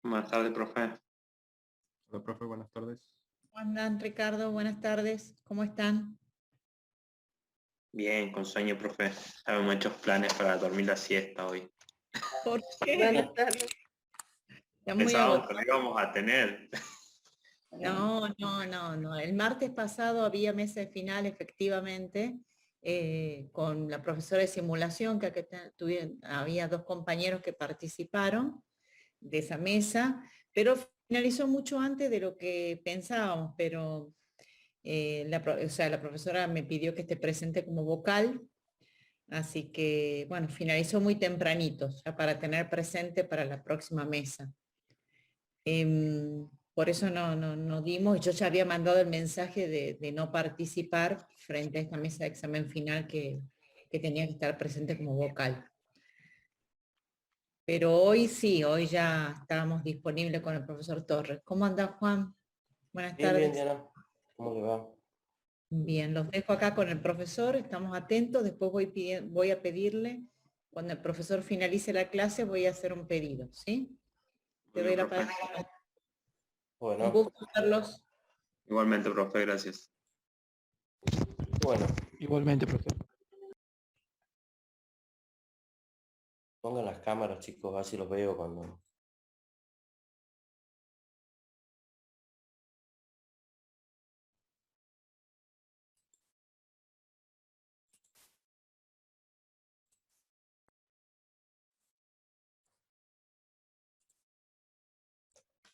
Buenas tardes, profe. Hola, profe, buenas tardes. ¿Cómo andan, Ricardo? Buenas tardes. ¿Cómo están? Bien, con sueño, profe. Habíamos hecho planes para dormir la siesta hoy. ¿Por qué? Buenas tardes. Está muy Pensábamos que agotado. lo íbamos a tener. No. El martes pasado había mesa de final, efectivamente, con la profesora de simulación, que había dos compañeros que participaron de esa mesa, pero finalizó mucho antes de lo que pensábamos, pero la profesora me pidió que esté presente como vocal. Así que, bueno, finalizó muy tempranito, ya para tener presente para la próxima mesa. Por eso no dimos, yo ya había mandado el mensaje de no participar frente a esta mesa de examen final que tenía que estar presente como vocal. Pero hoy sí, hoy ya estábamos disponibles con el profesor Torres. ¿Cómo anda, Juan? Buenas Bien, tardes. Diana. ¿Cómo le va? Bien, los dejo acá con el profesor, estamos atentos, después voy a pedirle, cuando el profesor finalice la clase, voy a hacer un pedido, ¿sí? Te Muy doy bien, la profe. palabra. Un Bueno, gusto verlos. Igualmente, profe, gracias. bueno, Igualmente, profe. pongan las cámaras, chicos, así los veo cuando...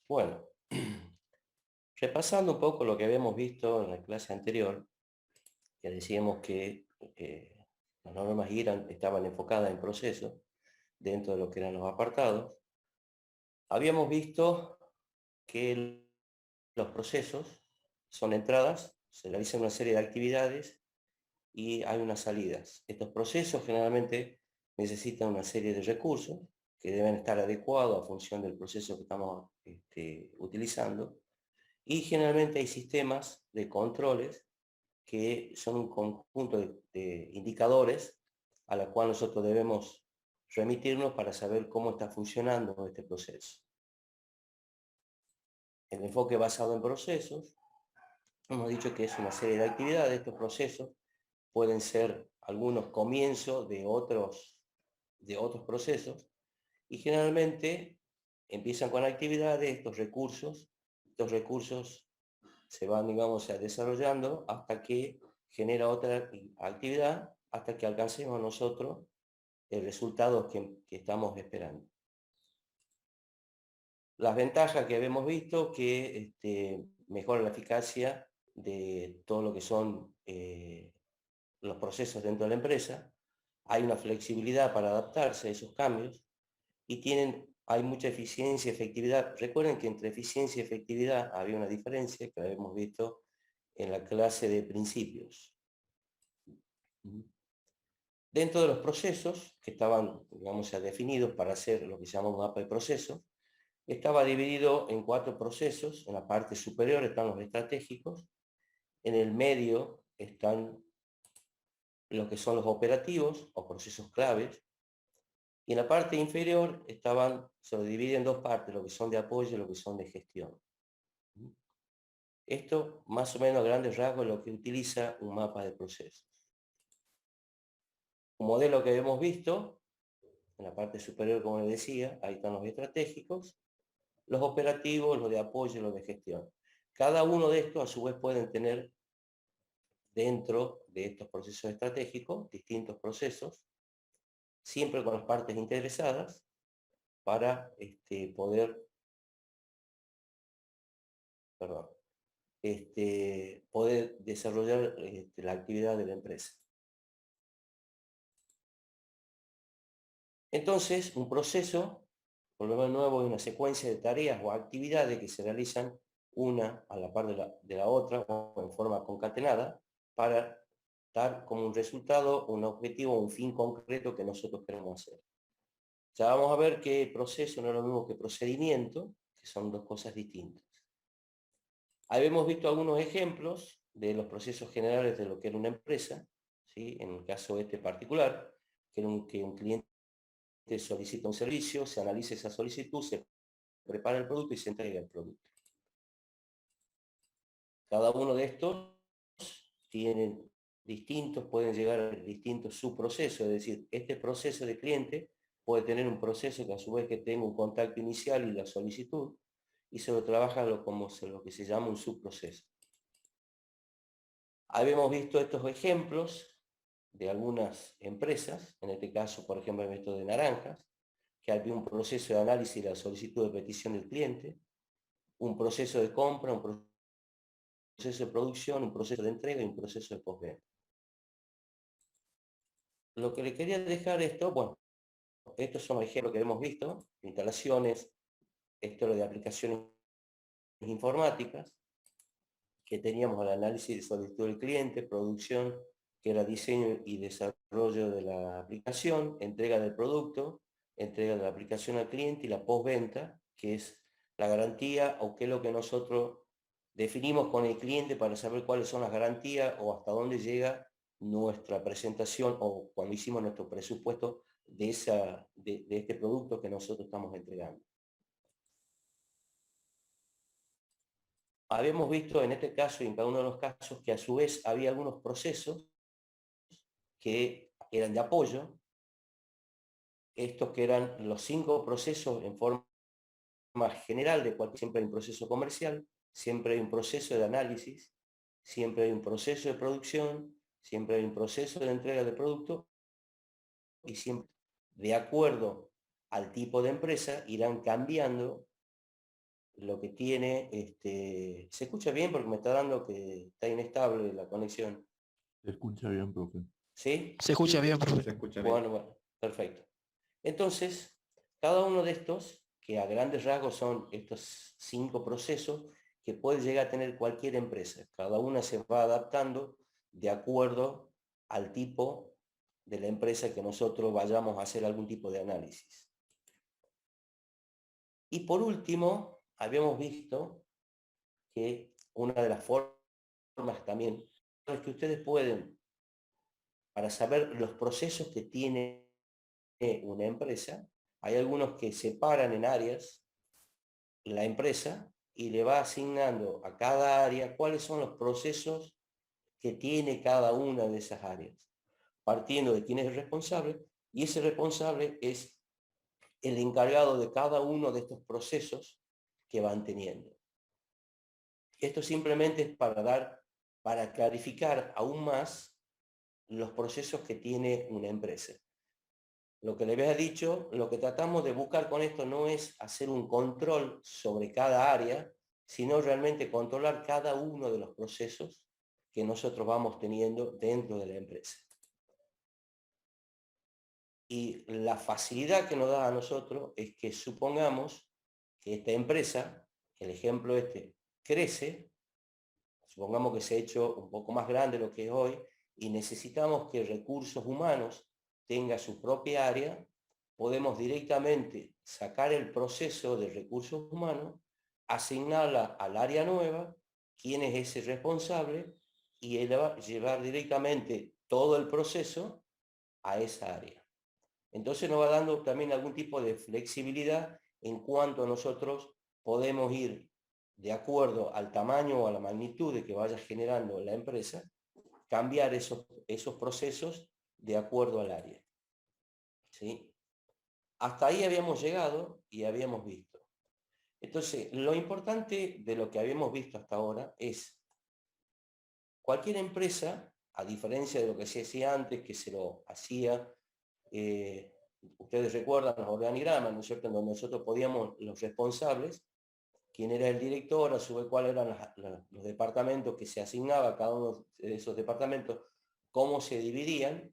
Bueno, repasando un poco lo que habíamos visto en la clase anterior, que decíamos que las normas estaban enfocadas en procesos dentro de lo que eran los apartados. Habíamos visto que los procesos son entradas, se realizan una serie de actividades y hay unas salidas. Estos procesos generalmente necesitan una serie de recursos que deben estar adecuados a función del proceso que estamos utilizando, y generalmente hay sistemas de controles que son un conjunto de indicadores a la cual nosotros debemos remitirnos para saber cómo está funcionando este proceso. El enfoque basado en procesos, hemos dicho que es una serie de actividades. Estos procesos pueden ser algunos comienzos de otros procesos, y generalmente empiezan con actividades. Estos recursos se van, digamos, desarrollando hasta que genera otra actividad, hasta que alcancemos nosotros el resultado que estamos esperando. Las ventajas que hemos visto, que mejora la eficacia de todo lo que son los procesos dentro de la empresa. Hay una flexibilidad para adaptarse a esos cambios y hay mucha eficiencia y efectividad. Recuerden que entre eficiencia y efectividad había una diferencia que habíamos visto en la clase de principios. Dentro de los procesos que estaban, digamos, definidos para hacer lo que se llama un mapa de procesos, estaba dividido en 4 procesos. En la parte superior están los estratégicos, en el medio están lo que son los operativos o procesos claves, y en la parte inferior se lo divide en 2 partes, lo que son de apoyo y lo que son de gestión. Esto, más o menos a grandes rasgos, es lo que utiliza un mapa de procesos. Un modelo que hemos visto, en la parte superior, como les decía, ahí están los estratégicos, los operativos, los de apoyo y los de gestión. Cada uno de estos, a su vez, pueden tener dentro de estos procesos estratégicos distintos procesos, siempre con las partes interesadas, para poder desarrollar la actividad de la empresa. Entonces, un proceso, por lo menos nuevo, es una secuencia de tareas o actividades que se realizan una a la par de la otra o en forma concatenada para dar como un resultado, un objetivo, un fin concreto que nosotros queremos hacer. Ya vamos a ver que proceso no es lo mismo que procedimiento, que son dos cosas distintas. Ahí hemos visto algunos ejemplos de los procesos generales de lo que era una empresa, ¿sí? En el caso particular, que un cliente solicita un servicio, se analiza esa solicitud, se prepara el producto y se entrega el producto. Cada uno de estos tienen pueden llegar a distintos subprocesos, es decir, este proceso de cliente puede tener un proceso que a su vez que tenga un contacto inicial y la solicitud, y se lo trabaja como lo que se llama un subproceso. Habíamos visto estos ejemplos de algunas empresas, en este caso, por ejemplo, en esto de naranjas, que había un proceso de análisis de la solicitud de petición del cliente, un proceso de compra, un proceso de producción, un proceso de entrega y un proceso de postventa. Lo que le quería dejar esto, bueno, estos son ejemplos que hemos visto, instalaciones, esto de aplicaciones informáticas, que teníamos el análisis de solicitud del cliente, producción, que era diseño y desarrollo de la aplicación, entrega del producto, entrega de la aplicación al cliente y la postventa, que es la garantía o qué es lo que nosotros definimos con el cliente para saber cuáles son las garantías o hasta dónde llega nuestra presentación o cuando hicimos nuestro presupuesto de este producto que nosotros estamos entregando. Habíamos visto en este caso y en cada uno de los casos que a su vez había algunos procesos que eran de apoyo, estos que eran los 5 procesos en forma general de cualquier, siempre hay un proceso comercial, siempre hay un proceso de análisis, siempre hay un proceso de producción, siempre hay un proceso de entrega de producto y siempre de acuerdo al tipo de empresa irán cambiando lo que tiene, ¿se escucha bien? Porque me está dando que está inestable la conexión. Se escucha bien, profe. ¿Sí? Se escucha bien, profe. Se escucha bien. Bueno, perfecto. Entonces, cada uno de estos, que a grandes rasgos son estos 5 procesos, que puede llegar a tener cualquier empresa. Cada una se va adaptando de acuerdo al tipo de la empresa que nosotros vayamos a hacer algún tipo de análisis. Y por último, habíamos visto que una de las formas también es que ustedes pueden, para saber los procesos que tiene una empresa, hay algunos que separan en áreas la empresa y le va asignando a cada área cuáles son los procesos que tiene cada una de esas áreas, partiendo de quién es el responsable, y ese responsable es el encargado de cada uno de estos procesos que van teniendo. Esto simplemente es para clarificar aún más los procesos que tiene una empresa. Lo que le había dicho, lo que tratamos de buscar con esto no es hacer un control sobre cada área, sino realmente controlar cada uno de los procesos que nosotros vamos teniendo dentro de la empresa. Y la facilidad que nos da a nosotros es que supongamos que esta empresa, el ejemplo crece, supongamos que se ha hecho un poco más grande de lo que es hoy, y necesitamos que recursos humanos tenga su propia área, podemos directamente sacar el proceso de recursos humanos, asignarla al área nueva, quién es ese responsable, y llevar directamente todo el proceso a esa área. Entonces nos va dando también algún tipo de flexibilidad en cuanto a nosotros podemos ir de acuerdo al tamaño o a la magnitud de que vaya generando la empresa, cambiar esos procesos de acuerdo al área. ¿Sí? Hasta ahí habíamos llegado y habíamos visto. Entonces, lo importante de lo que habíamos visto hasta ahora es cualquier empresa, a diferencia de lo que se hacía antes, que se lo hacía, ustedes recuerdan los organigramas, ¿no es cierto?, en donde nosotros podíamos, los responsables, quién era el director, a su vez cuáles eran los departamentos que se asignaba a cada uno de esos departamentos, cómo se dividían,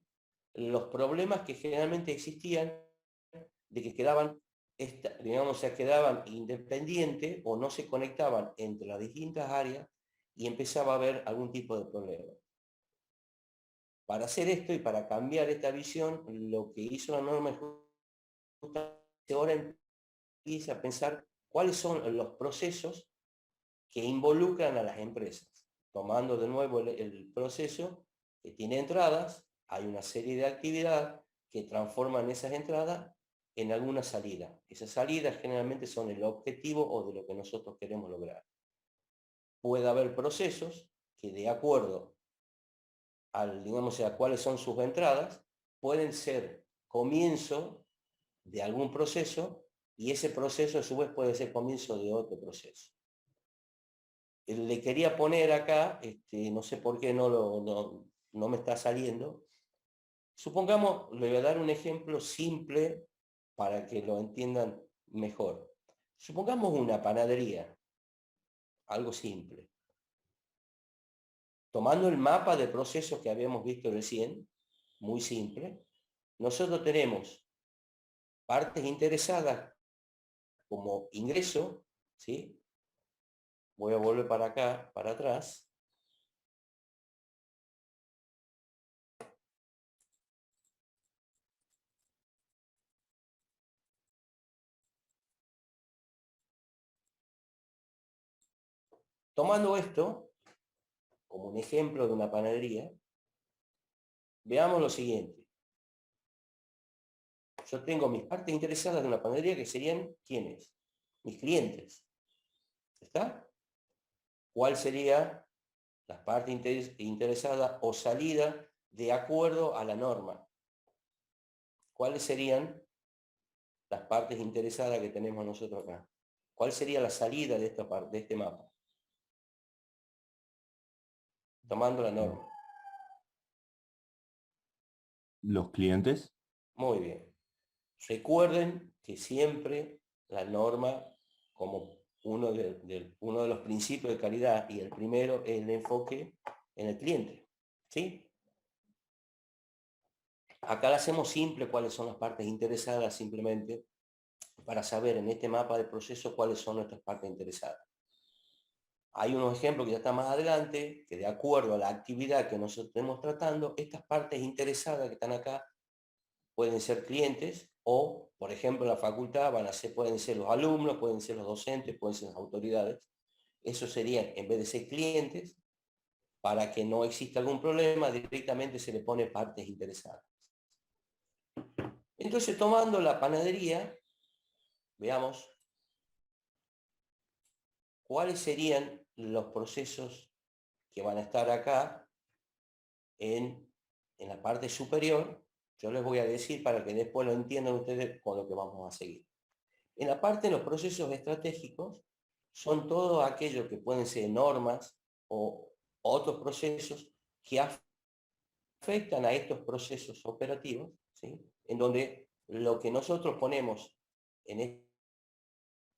los problemas que generalmente existían de que quedaban independientes o no se conectaban entre las distintas áreas y empezaba a haber algún tipo de problema. Para hacer esto y para cambiar esta visión, lo que hizo la norma es justamente ahora empieza a pensar cuáles son los procesos que involucran a las empresas. Tomando de nuevo el proceso que tiene entradas, hay una serie de actividades que transforman esas entradas en alguna salida. Esas salidas generalmente son el objetivo o de lo que nosotros queremos lograr. Puede haber procesos que de acuerdo al, digamos, a cuáles son sus entradas, pueden ser comienzo de algún proceso y ese proceso a su vez puede ser comienzo de otro proceso. Le quería poner acá, no sé por qué no me está saliendo. Supongamos, le voy a dar un ejemplo simple para que lo entiendan mejor. Supongamos una panadería, algo simple. Tomando el mapa de procesos que habíamos visto recién, muy simple, nosotros tenemos partes interesadas como ingreso, ¿sí? Voy a volver para acá, para atrás. Tomando esto como un ejemplo de una panadería, veamos lo siguiente. Yo tengo mis partes interesadas de una panadería que serían, ¿quiénes? Mis clientes. ¿Está? ¿Cuál sería las partes interesadas o salida de acuerdo a la norma? ¿Cuáles serían las partes interesadas que tenemos nosotros acá? ¿Cuál sería la salida de esta parte, de este mapa? Tomando la norma. Los clientes. Muy bien. Recuerden que siempre la norma, como uno de los principios de calidad, y el primero es el enfoque en el cliente. ¿Sí? Acá la hacemos simple, cuáles son las partes interesadas, simplemente para saber en este mapa de proceso cuáles son nuestras partes interesadas. Hay unos ejemplos que ya están más adelante, que de acuerdo a la actividad que nosotros estemos tratando, estas partes interesadas que están acá pueden ser clientes o, por ejemplo, en la facultad pueden ser los alumnos, pueden ser los docentes, pueden ser las autoridades. Esos serían, en vez de ser clientes, para que no exista algún problema, directamente se le pone partes interesadas. Entonces, tomando la panadería, veamos cuáles serían los procesos que van a estar acá en la parte superior. Yo les voy a decir para que después lo entiendan ustedes con lo que vamos a seguir. En la parte de los procesos estratégicos, son todo aquellos que pueden ser normas o otros procesos que afectan a estos procesos operativos, ¿sí? En donde lo que nosotros ponemos en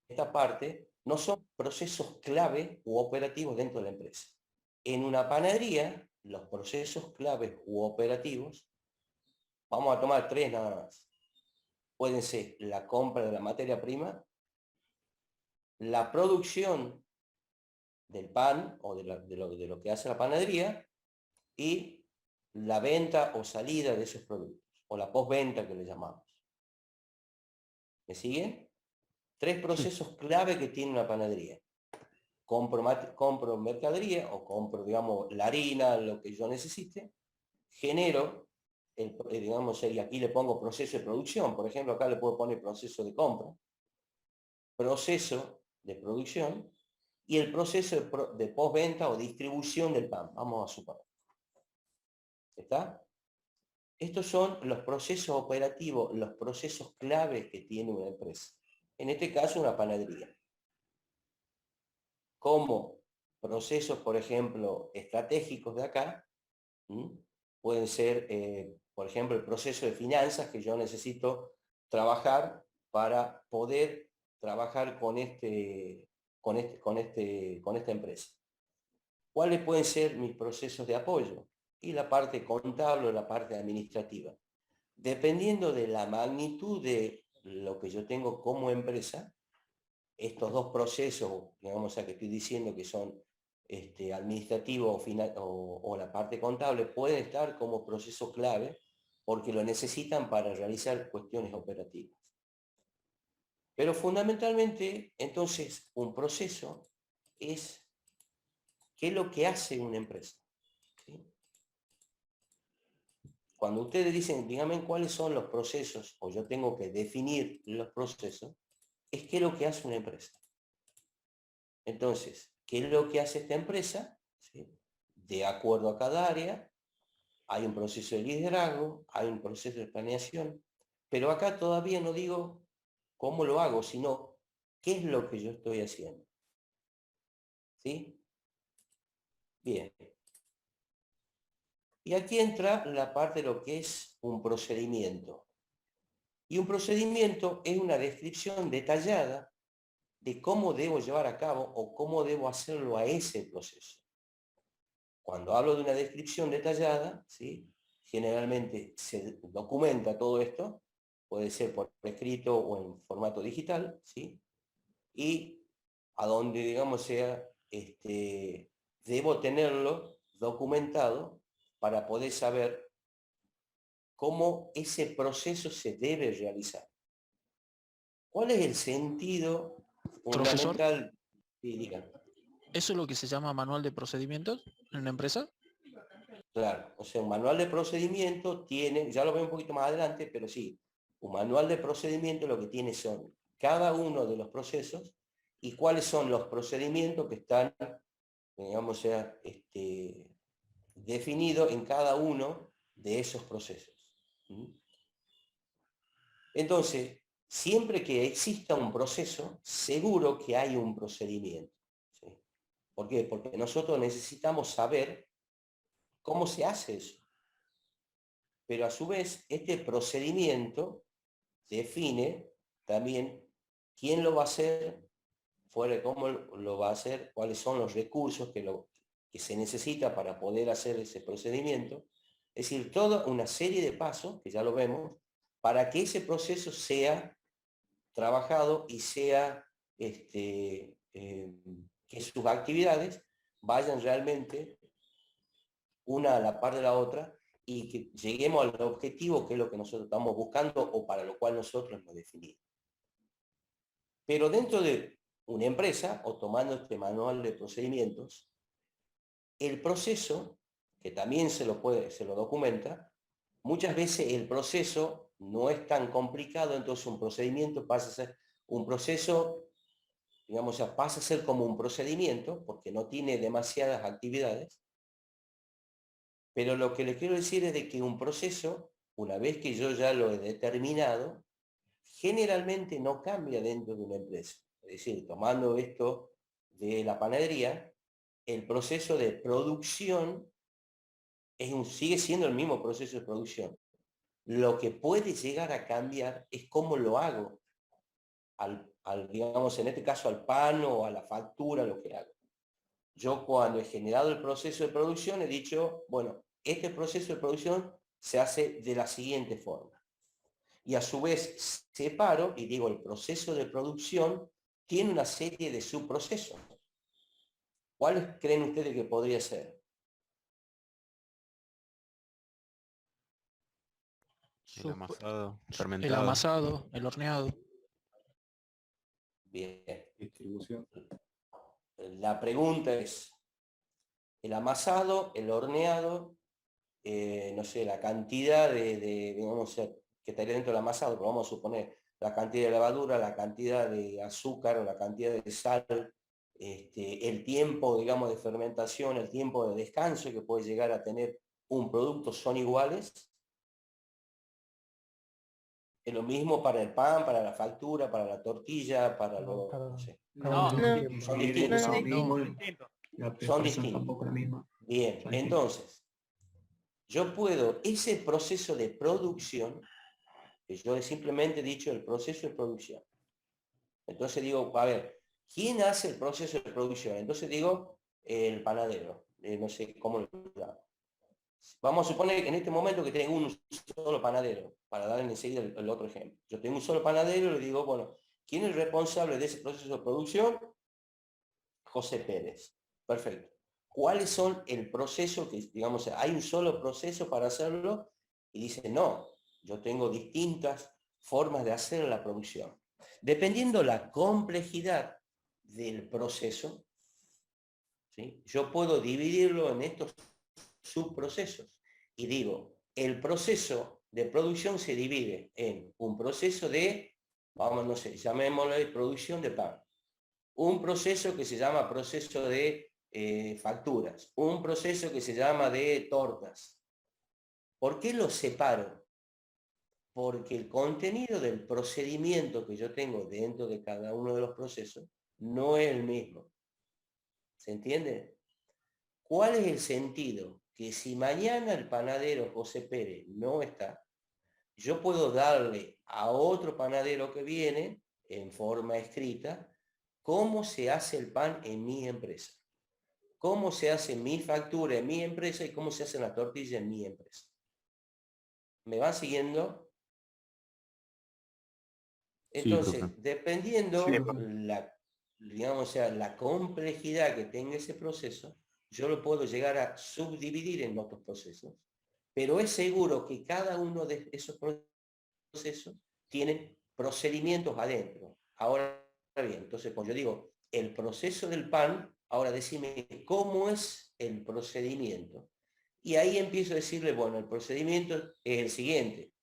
esta parte no son procesos clave u operativos dentro de la empresa. En una panadería, los procesos claves u operativos, vamos a tomar 3 nada más. Pueden ser la compra de la materia prima, la producción del pan o de lo que hace la panadería y la venta o salida de esos productos, o la postventa que le llamamos. ¿Me siguen? 3 procesos clave que tiene una panadería. Compro mercadería o compro, digamos, la harina, lo que yo necesite, genero, digamos, y aquí le pongo proceso de producción, por ejemplo, acá le puedo poner proceso de compra, proceso de producción y el proceso de postventa o distribución del pan, vamos a suponer. ¿Está? Estos son los procesos operativos, los procesos claves que tiene una empresa. En este caso, una panadería. Como procesos, por ejemplo, estratégicos de acá, pueden ser, por ejemplo, el proceso de finanzas que yo necesito trabajar para poder trabajar con esta empresa. ¿Cuáles pueden ser mis procesos de apoyo? Y la parte contable o la parte administrativa. Dependiendo de la magnitud de lo que yo tengo como empresa, estos 2 procesos, digamos, que estoy diciendo que son administrativo o la parte contable, pueden estar como proceso clave porque lo necesitan para realizar cuestiones operativas. Pero fundamentalmente, entonces, un proceso es ¿qué es lo que hace una empresa? ¿Sí? cuando ustedes dicen, díganme cuáles son los procesos, o yo tengo que definir los procesos, es qué es lo que hace una empresa. Entonces, ¿qué es lo que hace esta empresa? ¿Sí? De acuerdo a cada área, hay un proceso de liderazgo, hay un proceso de planeación, pero acá todavía no digo cómo lo hago, sino qué es lo que yo estoy haciendo. ¿Sí? Bien. Y aquí entra la parte de lo que es un procedimiento. Y un procedimiento es una descripción detallada de cómo debo llevar a cabo o cómo debo hacerlo a ese proceso. Cuando hablo de una descripción detallada, ¿sí? Generalmente se documenta todo esto, puede ser por escrito o en formato digital, ¿sí? Y a donde, digamos, sea, debo tenerlo documentado para poder saber cómo ese proceso se debe realizar. ¿Cuál es el sentido Profesor, fundamental? Sí, digan. ¿eso es lo que se llama manual de procedimientos en una empresa? Claro, o sea, un manual de procedimiento tiene, ya lo veo un poquito más adelante, pero sí, un manual de procedimiento lo que tiene son cada uno de los procesos y cuáles son los procedimientos que están, digamos, sea, definidos en cada uno de esos procesos. ¿Mm? Entonces, siempre que exista un proceso, seguro que hay un procedimiento. ¿Sí? ¿Por qué? Porque nosotros necesitamos saber cómo se hace eso. Pero a su vez, este procedimiento define también quién lo va a hacer, fuera de cómo lo va a hacer, cuáles son los recursos que se necesita para poder hacer ese procedimiento. Es decir, toda una serie de pasos, que ya lo vemos, para que ese proceso sea trabajado y sea que sus actividades vayan realmente una a la par de la otra y que lleguemos al objetivo que es lo que nosotros estamos buscando o para lo cual nosotros hemos definido. Pero dentro de una empresa, o tomando este manual de procedimientos, el proceso, que también se lo documenta, muchas veces el proceso no es tan complicado, entonces un procedimiento pasa a ser un proceso, digamos, pasa a ser como un procedimiento, porque no tiene demasiadas actividades. Pero lo que les quiero decir es de que un proceso, una vez que yo ya lo he determinado, generalmente no cambia dentro de una empresa. Es decir, tomando esto de la panadería, el proceso de producción sigue siendo el mismo proceso de producción. Lo que puede llegar a cambiar es cómo lo hago, digamos, en este caso al pan o a la factura, lo que hago. Yo cuando he generado el proceso de producción he dicho, bueno, este proceso de producción se hace de la siguiente forma. Y a su vez separo y digo, el proceso de producción tiene una serie de subprocesos. ¿Cuáles creen ustedes que podría ser? El amasado, El fermentado. amasado, el horneado. Bien. Distribución. La pregunta es, el amasado, el horneado, no sé, la cantidad digamos, que estaría dentro del amasado, pero vamos a suponer la cantidad de levadura, la cantidad de azúcar o la cantidad de sal, el tiempo, digamos, de fermentación, el tiempo de descanso que puede llegar a tener un producto son iguales. Es lo mismo para el pan, para la factura, para la tortilla, para no sé. Son distintos. Son distintos. Bien, entonces, yo puedo, ese proceso de producción, que yo he simplemente dicho el proceso de producción. Entonces digo, a ver, ¿quién hace el proceso de producción? Entonces digo, el panadero, no sé cómo lo llamo. Vamos a suponer que en este momento que tengo un solo panadero, para dar enseguida el otro ejemplo. Yo tengo un solo panadero y le digo, bueno, ¿quién es el responsable de ese proceso de producción? José Pérez. Perfecto. ¿Cuáles son el proceso que, digamos, hay un solo proceso para hacerlo? Y dice, no, yo tengo distintas formas de hacer la producción. Dependiendo la complejidad del proceso, ¿sí? Yo puedo dividirlo en estos subprocesos. Y digo, el proceso de producción se divide en un proceso de, vamos, no sé, llamémosle producción de pan. Un proceso que se llama proceso de facturas. Un proceso que se llama de tortas. ¿Por qué los separo? Porque el contenido del procedimiento que yo tengo dentro de cada uno de los procesos no es el mismo. ¿Se entiende? ¿Cuál es el sentido? Que si mañana el panadero José Pérez no está, yo puedo darle a otro panadero que viene, en forma escrita, cómo se hace el pan en mi empresa, cómo se hace mi factura en mi empresa y cómo se hacen las tortillas en mi empresa. ¿Me van siguiendo? Entonces, profe. dependiendo Sí, la complejidad que tenga ese proceso, yo lo puedo llegar a subdividir en otros procesos, pero es seguro que cada uno de esos procesos tiene procedimientos adentro. Ahora bien, entonces cuando yo digo el proceso del pan, ahora decime cómo es el procedimiento. Y ahí empiezo a decirle, bueno, el procedimiento es el siguiente.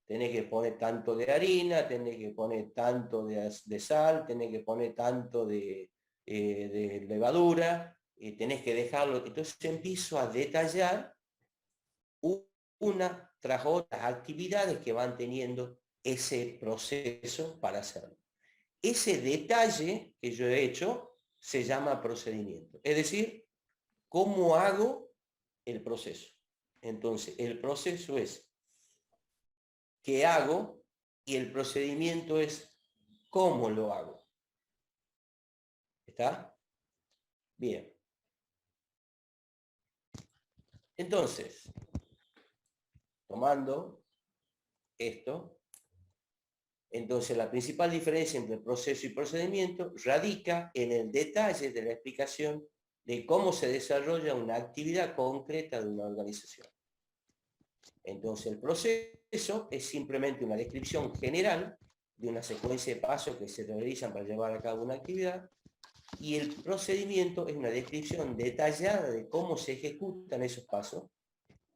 Tenés que poner tanto de harina, tenés que poner tanto de sal, tenés que poner tanto de levadura, tenés que dejarlo. Entonces empiezo a detallar una tras otras actividades que van teniendo ese proceso para hacerlo. Ese detalle que yo he hecho se llama procedimiento. Es decir, ¿cómo hago el proceso? Entonces, el proceso es qué hago y el procedimiento es cómo lo hago. ¿Está? Bien. Entonces, tomando esto, entonces la principal diferencia entre proceso y procedimiento radica en el detalle de la explicación de cómo se desarrolla una actividad concreta de una organización. Entonces el proceso es simplemente una descripción general de una secuencia de pasos que se realizan para llevar a cabo una actividad, y el procedimiento es una descripción detallada de cómo se ejecutan esos pasos,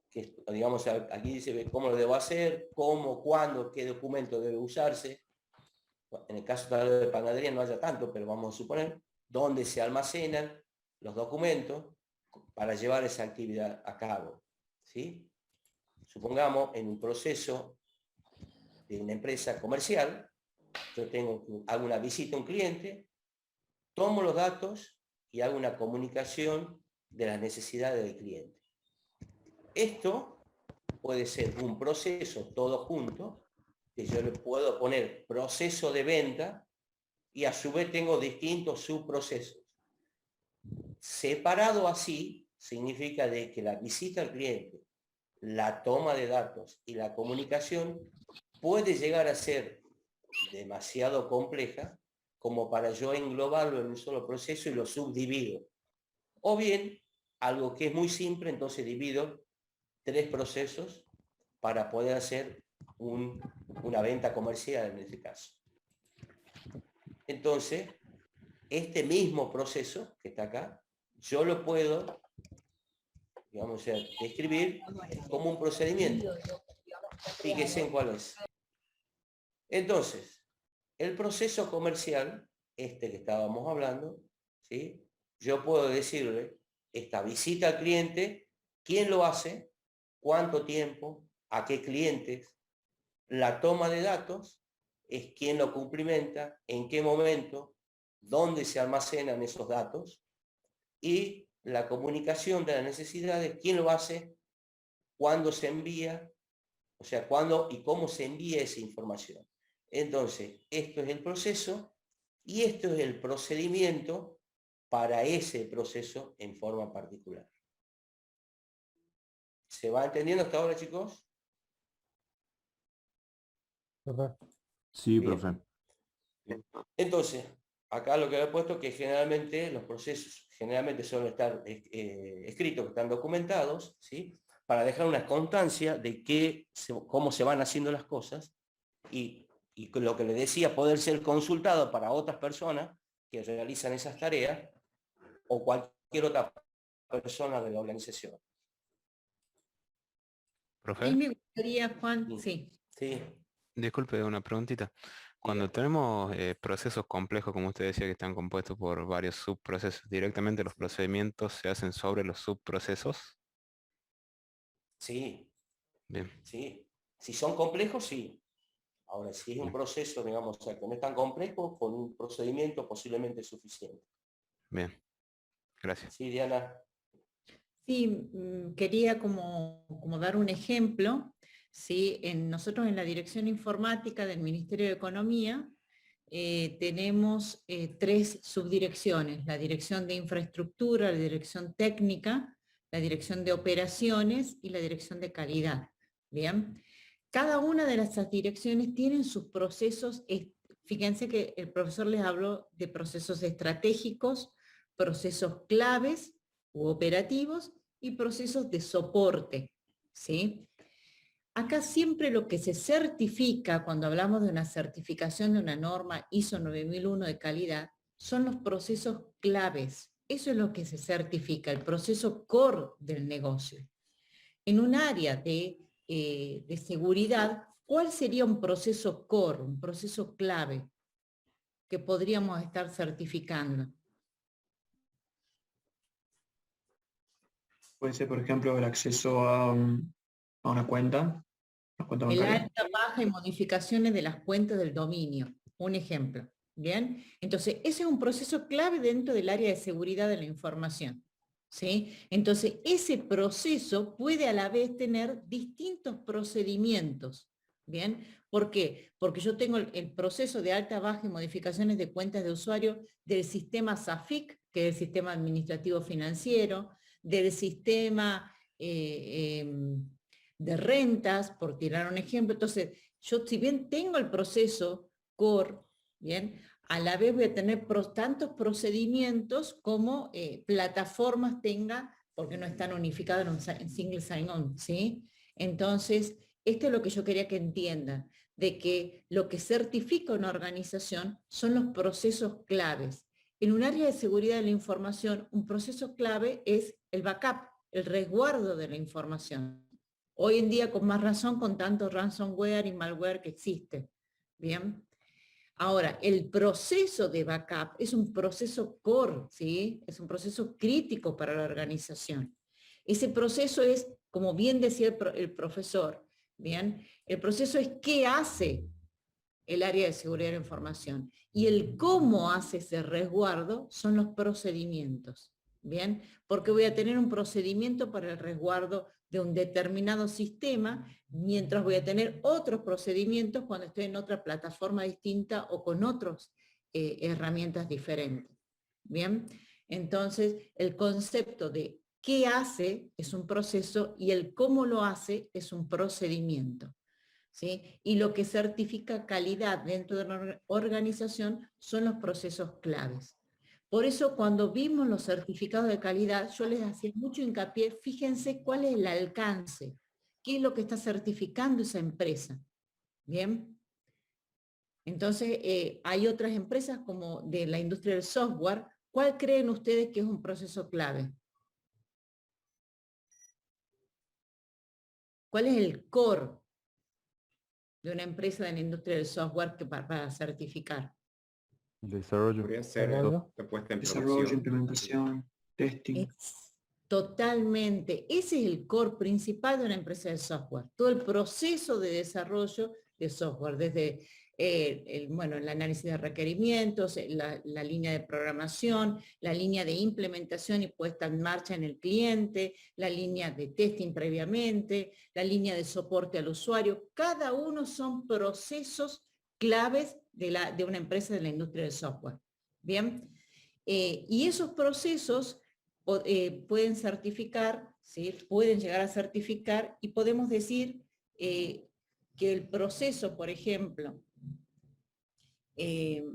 que digamos aquí dice cómo lo debo hacer, cómo, cuándo, qué documento debe usarse. En el caso de panadería no haya tanto, pero vamos a suponer dónde se almacenan los documentos para llevar esa actividad a cabo, ¿sí? Supongamos en un proceso de una empresa comercial, yo hago una visita a un cliente, tomo los datos y hago una comunicación de las necesidades del cliente. Esto puede ser un proceso todo junto, que yo le puedo poner proceso de venta y a su vez tengo distintos subprocesos. Separado así, significa de que la visita al cliente, la toma de datos y la comunicación puede llegar a ser demasiado compleja como para yo englobarlo en un solo proceso y lo subdivido. O bien, algo que es muy simple, entonces divido 3 procesos para poder hacer una venta comercial en este caso. Entonces, este mismo proceso que está acá, yo lo puedo, digamos, describir como un procedimiento. Fíjense en cuál es. Entonces, el proceso comercial, este que estábamos hablando, ¿sí? Yo puedo decirle, esta visita al cliente, quién lo hace, cuánto tiempo, a qué clientes, la toma de datos, es quién lo cumplimenta, en qué momento, dónde se almacenan esos datos, y la comunicación de las necesidades, quién lo hace, cuándo se envía, o sea, cuándo y cómo se envía esa información. Entonces, esto es el proceso y esto es el procedimiento para ese proceso en forma particular. ¿Se va entendiendo hasta ahora, chicos? Sí, Bien. profe. Entonces, acá lo que he puesto que generalmente los procesos generalmente suelen estar escritos, que están documentados, ¿sí? Para dejar una constancia de cómo se van haciendo las cosas y lo que le decía, poder ser consultado para otras personas que realizan esas tareas o cualquier otra persona de la organización. Profe, Ahí me gustaría, Juan, sí. Sí, disculpe una preguntita. Cuando tenemos procesos complejos, como usted decía, que están compuestos por varios subprocesos, ¿directamente los procedimientos se hacen sobre los subprocesos? sí, Bien, sí. Si son complejos, sí. Ahora, si es un bien, proceso, digamos, o sea, que no es tan complejo, con un procedimiento posiblemente suficiente. bien. Gracias. Sí, Diana. Sí, quería como dar un ejemplo. ¿Sí? Nosotros en la Dirección Informática del Ministerio de Economía tenemos 3 subdirecciones: la Dirección de Infraestructura, la Dirección Técnica, la Dirección de Operaciones y la Dirección de Calidad. Bien, cada una de estas direcciones tienen sus procesos. Fíjense que el profesor les habló de procesos estratégicos, procesos claves u operativos y procesos de soporte, ¿sí? Acá siempre lo que se certifica cuando hablamos de una certificación de una norma ISO 9001 de calidad son los procesos claves. Eso es lo que se certifica, el proceso core del negocio. En un área de seguridad, ¿cuál sería un proceso core, un proceso clave que podríamos estar certificando? Puede ser, por ejemplo, el acceso a una cuenta El bancaria. alta, baja y modificaciones de las cuentas del dominio, un ejemplo. Bien, entonces ese es un proceso clave dentro del área de seguridad de la información. ¿Sí? Entonces ese proceso puede a la vez tener distintos procedimientos. ¿Bien? ¿Por qué? Porque yo tengo el proceso de alta, baja y modificaciones de cuentas de usuario del sistema SAFIC, que es el sistema administrativo financiero, del sistema de rentas, por tirar un ejemplo. Entonces, yo si bien tengo el proceso core, bien, a la vez voy a tener tantos procedimientos como plataformas tenga, porque no están unificadas en single sign-on, ¿sí? Entonces, esto es lo que yo quería que entiendan, de que lo que certifica una organización son los procesos claves. En un área de seguridad de la información, un proceso clave es el backup, el resguardo de la información. Hoy en día, con más razón, con tanto ransomware y malware que existe. Bien. Ahora, el proceso de backup es un proceso core, ¿sí? Es un proceso crítico para la organización. Ese proceso es, como bien decía el profesor, ¿bien? El proceso es qué hace el área de seguridad de la información. Y el cómo hace ese resguardo son los procedimientos. ¿Bien? Porque voy a tener un procedimiento para el resguardo de un determinado sistema, mientras voy a tener otros procedimientos cuando estoy en otra plataforma distinta o con otras herramientas diferentes. ¿Bien? Entonces, el concepto de qué hace es un proceso y el cómo lo hace es un procedimiento. ¿Sí? Y lo que certifica calidad dentro de una organización son los procesos claves. Por eso cuando vimos los certificados de calidad, yo les hacía mucho hincapié, fíjense cuál es el alcance, qué es lo que está certificando esa empresa. ¿Bien? Entonces, hay otras empresas como de la industria del software. ¿Cuál creen ustedes que es un proceso clave? ¿Cuál es el core de una empresa de la industria del software que para certificar? Desarrollo. Podría ser Desarrollo. la puesta en Desarrollo, producción. implementación, testing. Totalmente. Ese es el core principal de una empresa de software. Todo el proceso de desarrollo de software, desde el análisis de requerimientos, la línea de programación, la línea de implementación y puesta en marcha en el cliente, la línea de testing previamente, la línea de soporte al usuario. Cada uno son procesos claves de una empresa de la industria del software. Bien. Y esos procesos pueden certificar, ¿sí? Pueden llegar a certificar y podemos decir que el proceso, por ejemplo, que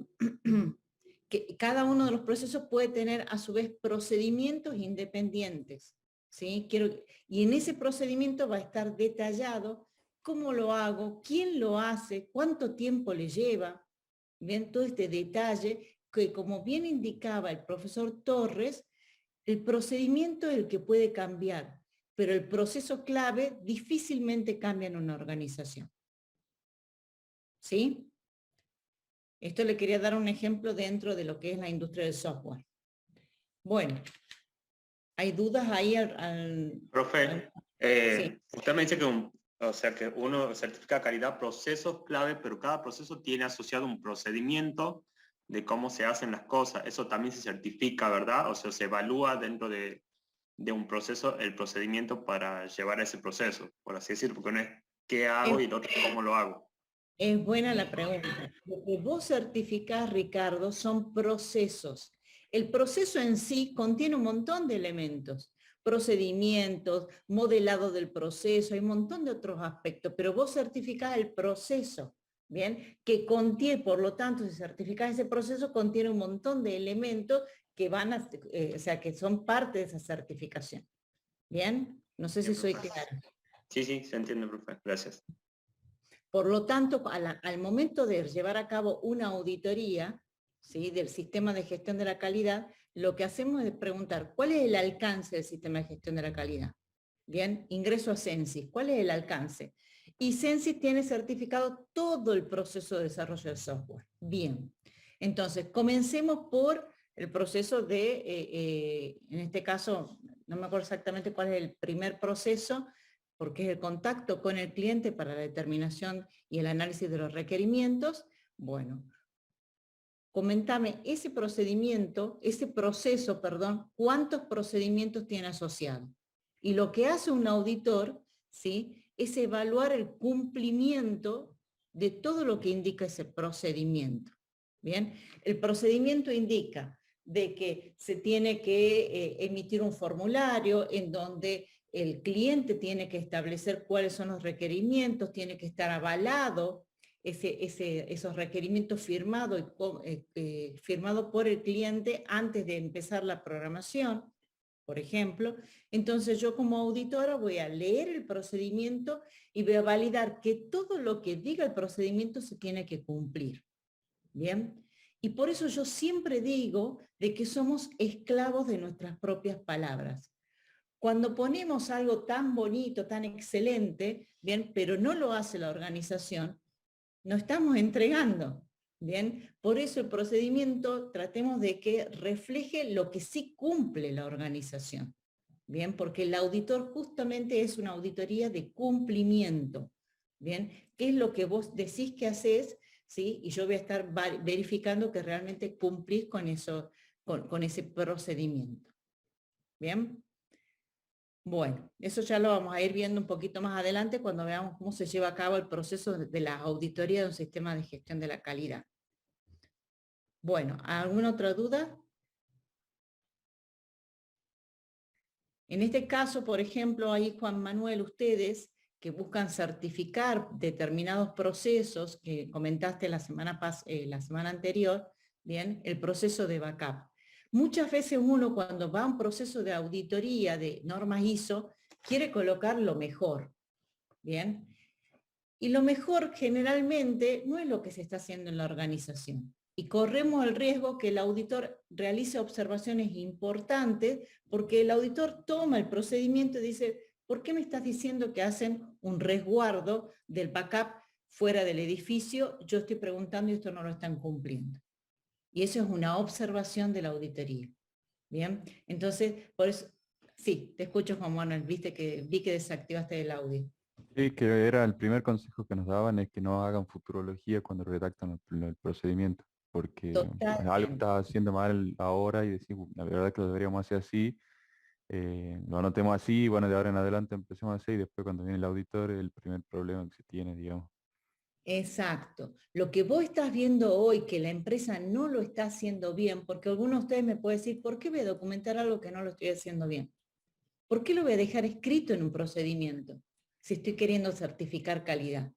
cada uno de los procesos puede tener a su vez procedimientos independientes, ¿sí? Y en ese procedimiento va a estar detallado cómo lo hago, quién lo hace, cuánto tiempo le lleva, ¿bien? Todo este detalle que, como bien indicaba el profesor Torres, el procedimiento es el que puede cambiar, pero el proceso clave difícilmente cambia en una organización. ¿Sí? Esto le quería dar un ejemplo dentro de lo que es la industria del software. Bueno, ¿hay dudas ahí Profe, Sí. usted me dice que, o sea, que uno certifica calidad procesos clave, pero cada proceso tiene asociado un procedimiento de cómo se hacen las cosas. Eso también se certifica, ¿verdad? O sea, se evalúa dentro de un proceso el procedimiento para llevar a ese proceso, por así decirlo, porque no es qué hago y el otro cómo lo hago. Es buena la pregunta. Lo que vos certificás, Ricardo, son procesos. El proceso en sí contiene un montón de elementos, procedimientos, modelado del proceso, hay un montón de otros aspectos, pero vos certificás el proceso, ¿bien? Que contiene, por lo tanto, si certificás ese proceso, contiene un montón de elementos que van a, o sea, que son parte de esa certificación. ¿Bien? No sé si soy clara. Sí, sí, se entiende, profe. Gracias. Por lo tanto, al momento de llevar a cabo una auditoría, ¿sí?, del sistema de gestión de la calidad, lo que hacemos es preguntar, ¿cuál es el alcance del sistema de gestión de la calidad? Bien, ingreso a Censis, ¿cuál es el alcance? Y Censis tiene certificado todo el proceso de desarrollo del software. Bien, entonces comencemos por el proceso de, en este caso, no me acuerdo exactamente cuál es el primer proceso, porque es el contacto con el cliente para la determinación y el análisis de los requerimientos. Bueno, comentame ese procedimiento, ese proceso, perdón, ¿cuántos procedimientos tiene asociado? Y lo que hace un auditor, ¿sí?, es evaluar el cumplimiento de todo lo que indica ese procedimiento. Bien, el procedimiento indica de que se tiene que emitir un formulario en donde el cliente tiene que establecer cuáles son los requerimientos, tiene que estar avalado esos requerimientos firmados firmado por el cliente antes de empezar la programación, por ejemplo. Entonces yo como auditora voy a leer el procedimiento y voy a validar que todo lo que diga el procedimiento se tiene que cumplir. ¿Bien? Y por eso yo siempre digo de que somos esclavos de nuestras propias palabras. Cuando ponemos algo tan bonito, tan excelente, bien, pero no lo hace la organización, no estamos entregando, bien. Por eso el procedimiento tratemos de que refleje lo que sí cumple la organización, bien, porque el auditor justamente es una auditoría de cumplimiento, bien. ¿Qué es lo que vos decís que hacés? ¿Sí? Y yo voy a estar verificando que realmente cumplís con eso, con ese procedimiento. ¿Bien? Bueno, eso ya lo vamos a ir viendo un poquito más adelante cuando veamos cómo se lleva a cabo el proceso de la auditoría de un sistema de gestión de la calidad. Bueno, ¿alguna otra duda? En este caso, por ejemplo, ahí Juan Manuel, ustedes que buscan certificar determinados procesos, que comentaste la semana anterior, bien, el proceso de backup. Muchas veces uno cuando va a un proceso de auditoría de normas ISO, quiere colocar lo mejor, bien, y lo mejor generalmente no es lo que se está haciendo en la organización. Y corremos el riesgo que el auditor realice observaciones importantes porque el auditor toma el procedimiento y dice, ¿por qué me estás diciendo que hacen un resguardo del backup fuera del edificio? Yo estoy preguntando y esto no lo están cumpliendo. Y eso es una observación de la auditoría. Bien, entonces, por eso, sí, te escucho, Juan Manuel, vi que desactivaste el audio. Sí, que era el primer consejo que nos daban, es que no hagan futurología cuando redactan el procedimiento, porque algo Totalmente. está haciendo mal ahora y decimos, la verdad que lo deberíamos hacer así, lo anotemos así, y bueno, de ahora en adelante empecemos así, y después cuando viene el auditor, el primer problema que se tiene, digamos. Exacto. Lo que vos estás viendo hoy, que la empresa no lo está haciendo bien, porque algunos de ustedes me pueden decir, ¿por qué voy a documentar algo que no lo estoy haciendo bien? ¿Por qué lo voy a dejar escrito en un procedimiento si estoy queriendo certificar calidad?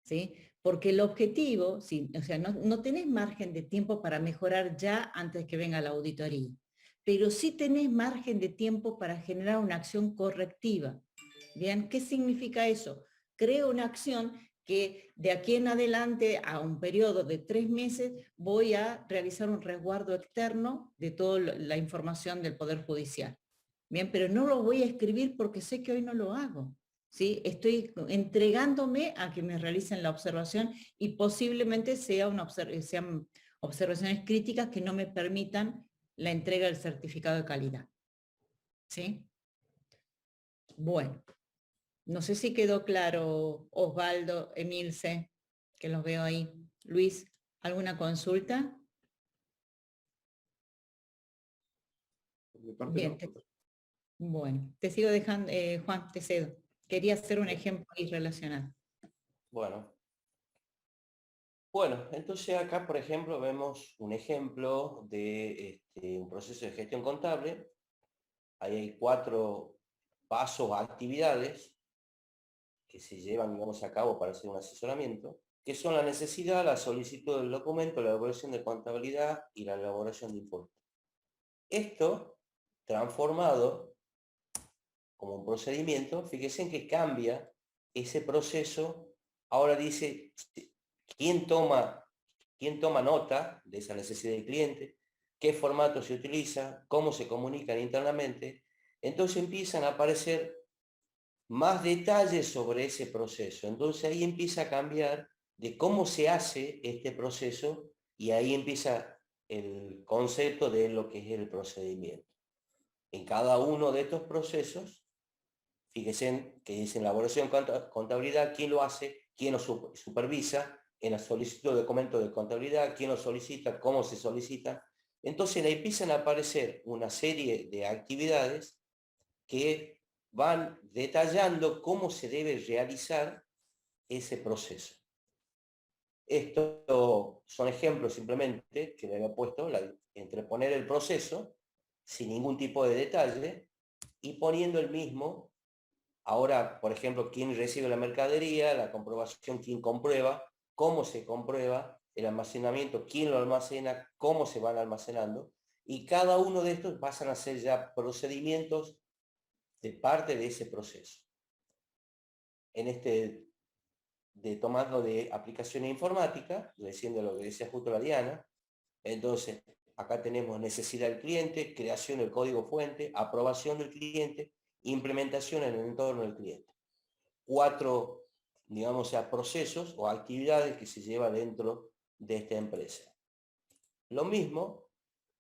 ¿Sí? Porque el objetivo, sí, o sea, no tenés margen de tiempo para mejorar ya antes que venga la auditoría, pero sí tenés margen de tiempo para generar una acción correctiva. ¿Bien? ¿Qué significa eso? Creo una acción que de aquí en adelante a un periodo de 3 meses voy a realizar un resguardo externo de toda la información del Poder Judicial. Bien, pero no lo voy a escribir porque sé que hoy no lo hago. ¿Sí? Estoy entregándome a que me realicen la observación y posiblemente sean observaciones críticas que no me permitan la entrega del certificado de calidad. ¿Sí? Bueno, no sé si quedó claro Osvaldo, Emilce, que los veo ahí. Luis, ¿alguna consulta? De parte Bien, no. bueno, te sigo dejando, Juan, te cedo. Quería hacer un ejemplo ahí relacionado. Bueno, entonces acá, por ejemplo, vemos un ejemplo de un proceso de gestión contable. Ahí hay 4 pasos, actividades que se llevan, digamos, a cabo para hacer un asesoramiento, que son la necesidad, la solicitud del documento, la elaboración de contabilidad y la elaboración de impuestos. Esto, transformado como un procedimiento, fíjense en que cambia ese proceso. Ahora dice quién toma nota de esa necesidad del cliente, qué formato se utiliza, cómo se comunican internamente. Entonces empiezan a aparecer más detalles sobre ese proceso. Entonces ahí empieza a cambiar de cómo se hace este proceso y ahí empieza el concepto de lo que es el procedimiento. En cada uno de estos procesos, fíjense que dice elaboración contabilidad, quién lo hace, quién lo supervisa, en la solicitud de documento de contabilidad, quién lo solicita, cómo se solicita. Entonces ahí empiezan a aparecer una serie de actividades que van detallando cómo se debe realizar ese proceso. Estos son ejemplos simplemente que le había puesto entre poner el proceso sin ningún tipo de detalle y poniendo el mismo. Ahora, por ejemplo, quién recibe la mercadería, la comprobación, quién comprueba, cómo se comprueba, el almacenamiento, quién lo almacena, cómo se van almacenando. Y cada uno de estos pasan a ser ya procedimientos de parte de ese proceso. En este de tomando de aplicaciones informáticas, diciendo lo que decía justo la Diana, entonces acá tenemos necesidad del cliente, creación del código fuente, aprobación del cliente, implementación en el entorno del cliente. 4, digamos, procesos o actividades que se llevan dentro de esta empresa. Lo mismo,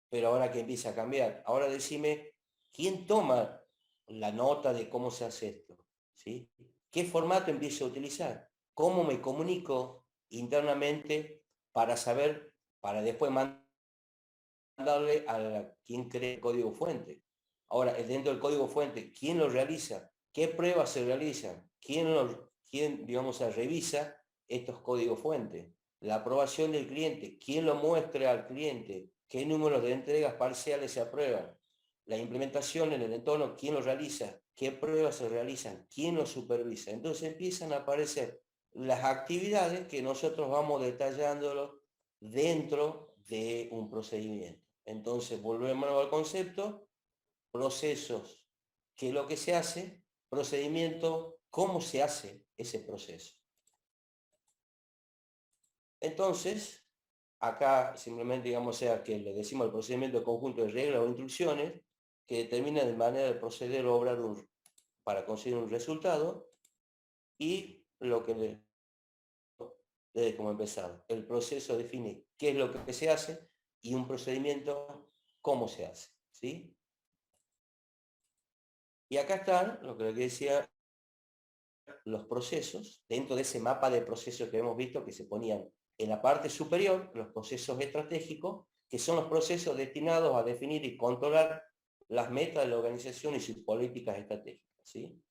pero ahora que empieza a cambiar. Ahora decime, ¿quién toma la nota de cómo se hace esto? ¿Sí? ¿Qué formato empiezo a utilizar? ¿Cómo me comunico internamente para saber, para después mandarle a quien cree el código fuente? Ahora, dentro del código fuente, ¿quién lo realiza? ¿Qué pruebas se realizan? ¿Quién digamos, revisa estos códigos fuente? La aprobación del cliente, ¿quién lo muestra al cliente? ¿Qué números de entregas parciales se aprueban? La implementación en el entorno, ¿quién lo realiza? ¿Qué pruebas se realizan? ¿Quién lo supervisa? Entonces empiezan a aparecer las actividades que nosotros vamos detallándolo dentro de un procedimiento. Entonces volvemos al concepto, procesos, ¿qué es lo que se hace? Procedimiento, ¿cómo se hace ese proceso? Entonces, acá simplemente digamos que le decimos el procedimiento conjunto de reglas o instrucciones que determinan de manera de proceder o obrar para conseguir un resultado y lo que desde como empezado. El proceso define qué es lo que se hace y un procedimiento cómo se hace. ¿Sí? Y acá están lo que decía los procesos, dentro de ese mapa de procesos que hemos visto que se ponían en la parte superior, los procesos estratégicos, que son los procesos destinados a definir y controlar las metas de la organización y sus políticas estratégicas. ¿Sí?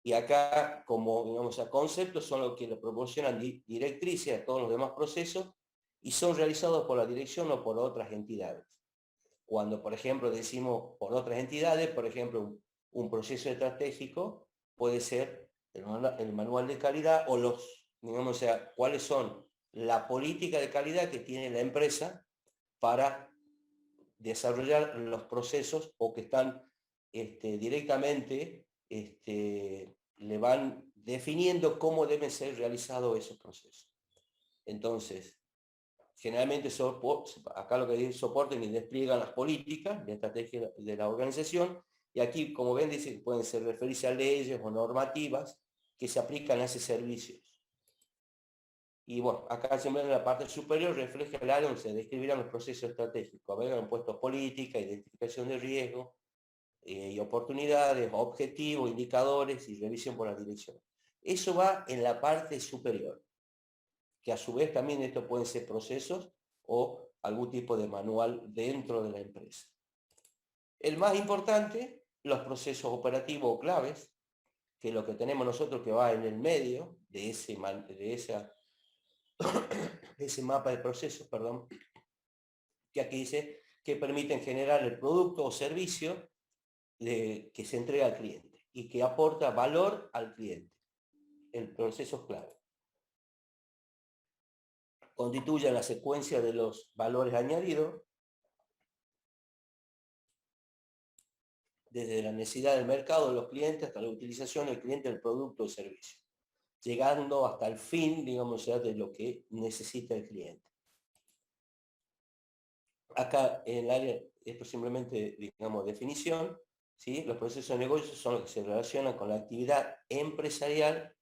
Y acá, como digamos, conceptos son los que le proporcionan directrices a todos los demás procesos y son realizados por la dirección o por otras entidades. Cuando, por ejemplo, decimos por otras entidades, por ejemplo, un proceso estratégico puede ser el manual de calidad o digamos, cuáles son la política de calidad que tiene la empresa para desarrollar los procesos o que están directamente le van definiendo cómo deben ser realizados esos procesos. Entonces, generalmente acá lo que dice soporten y despliegan las políticas de estrategia de la organización Y aquí, como ven, dice que pueden ser referirse a leyes o normativas que se aplican a ese servicio. Y bueno, acá siempre en la parte superior refleja el área donde se describirán los procesos estratégicos. Habrán puesto política, identificación de riesgo y oportunidades, objetivos, indicadores y revisión por la dirección. Eso va en la parte superior, que a su vez también esto pueden ser procesos o algún tipo de manual dentro de la empresa. El más importante, los procesos operativos o claves, que es lo que tenemos nosotros que va en el medio de ese mapa de procesos, perdón, que aquí dice que permiten generar el producto o servicio que se entrega al cliente y que aporta valor al cliente. El proceso es clave. Constituye la secuencia de los valores añadidos desde la necesidad del mercado de los clientes hasta la utilización del cliente del producto o servicio, llegando hasta el fin, digamos, ya de lo que necesita el cliente. Acá en el área, esto simplemente, digamos, definición, ¿sí? Los procesos de negocio son los que se relacionan con la actividad empresarial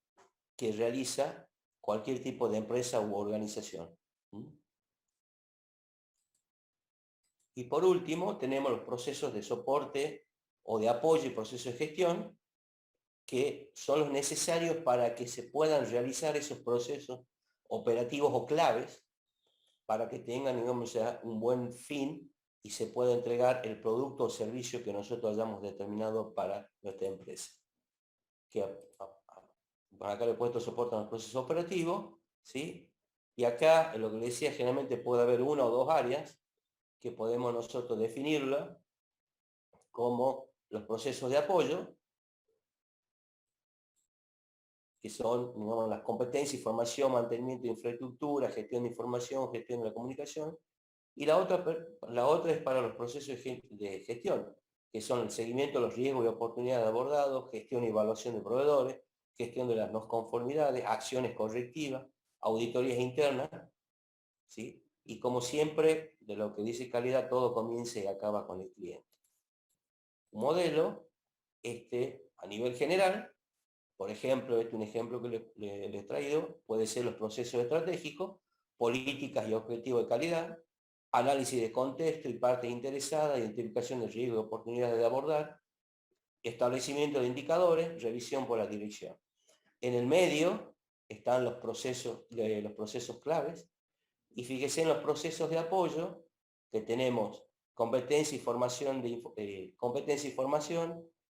que realiza cualquier tipo de empresa u organización. Y por último, tenemos los procesos de soporte o de apoyo y procesos de gestión, que son los necesarios para que se puedan realizar esos procesos operativos o claves para que tengan, digamos, un buen fin y se pueda entregar el producto o servicio que nosotros hayamos determinado para nuestra empresa. Que acá le he puesto soporte a los procesos operativos, ¿sí? Y acá, en lo que le decía, generalmente puede haber una o dos áreas que podemos nosotros definirla como los procesos de apoyo, que son, digamos, las competencias, información, mantenimiento de infraestructura, gestión de información, gestión de la comunicación. Y la otra es para los procesos de gestión, que son el seguimiento de los riesgos y oportunidades abordados, gestión y evaluación de proveedores, gestión de las no conformidades, acciones correctivas, auditorías internas, ¿sí? Y como siempre, de lo que dice calidad, todo comienza y acaba con el cliente. Un modelo, a nivel general, por ejemplo, un ejemplo que le he traído, puede ser los procesos estratégicos, políticas y objetivos de calidad, análisis de contexto y partes interesadas, identificación de riesgos y oportunidades de abordar, establecimiento de indicadores, revisión por la dirección. En el medio están los procesos claves, y fíjese en los procesos de apoyo que tenemos competencia y formación,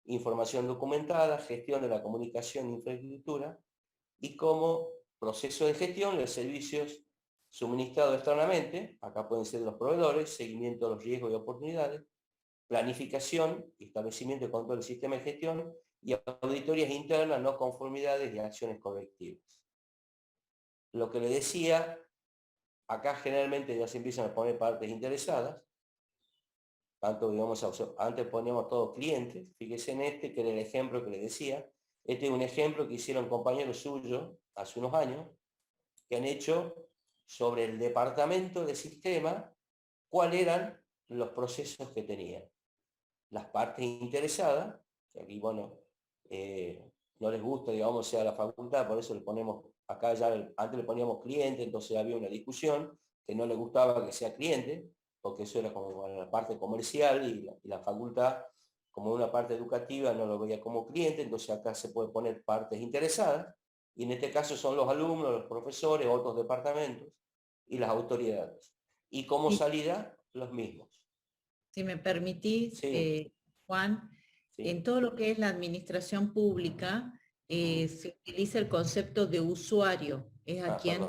información documentada, gestión de la comunicación e infraestructura, y como proceso de gestión los servicios suministrados externamente, acá pueden ser los proveedores, seguimiento de los riesgos y oportunidades, planificación, establecimiento y control del sistema de gestión, y auditorías internas, no conformidades y acciones correctivas. Lo que le decía, acá generalmente ya se empiezan a poner partes interesadas, tanto, digamos, antes poníamos todos clientes, fíjese en que era el ejemplo que le decía, este es un ejemplo que hicieron compañeros suyos hace unos años, que han hecho sobre el departamento de sistema, cuáles eran los procesos que tenían. Las partes interesadas, que aquí, bueno, no les gusta, digamos, sea la facultad, por eso le ponemos, acá ya antes le poníamos cliente, entonces había una discusión, que no le gustaba que sea cliente, porque eso era como la parte comercial y la facultad, como una parte educativa, no lo veía como cliente, entonces acá se puede poner partes interesadas, y en este caso son los alumnos, los profesores, otros departamentos y las autoridades. Y como salida, los mismos. Si me permitís, Sí. Juan, Sí. en todo lo que es la administración pública, se utiliza el concepto de usuario, es a quien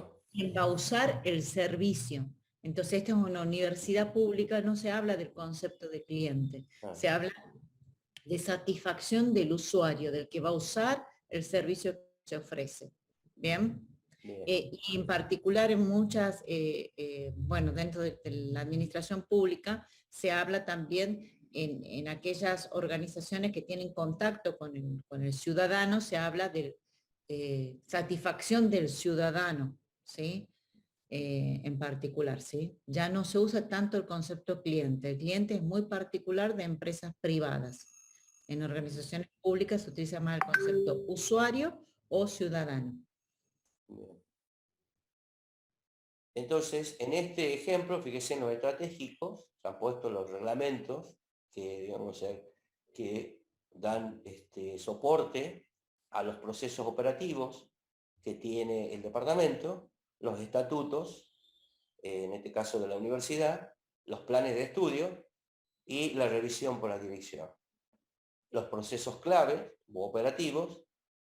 va a usar el servicio. Entonces, esta es una universidad pública, no se habla del concepto de cliente, se habla de satisfacción del usuario, del que va a usar el servicio que se ofrece. ¿Bien? Y en particular en muchas, bueno, dentro de la administración pública, se habla también en aquellas organizaciones que tienen contacto con el ciudadano, se habla de satisfacción del ciudadano, ¿sí? En particular, ¿sí? Ya no se usa tanto el concepto cliente. El cliente es muy particular de empresas privadas. En organizaciones públicas se utiliza más el concepto usuario o ciudadano. Bien. Entonces, en este ejemplo, fíjense, en los estratégicos se han puesto los reglamentos que, digamos, que dan soporte a los procesos operativos que tiene el departamento, los estatutos, en este caso de la universidad, los planes de estudio y la revisión por la dirección. Los procesos clave u operativos,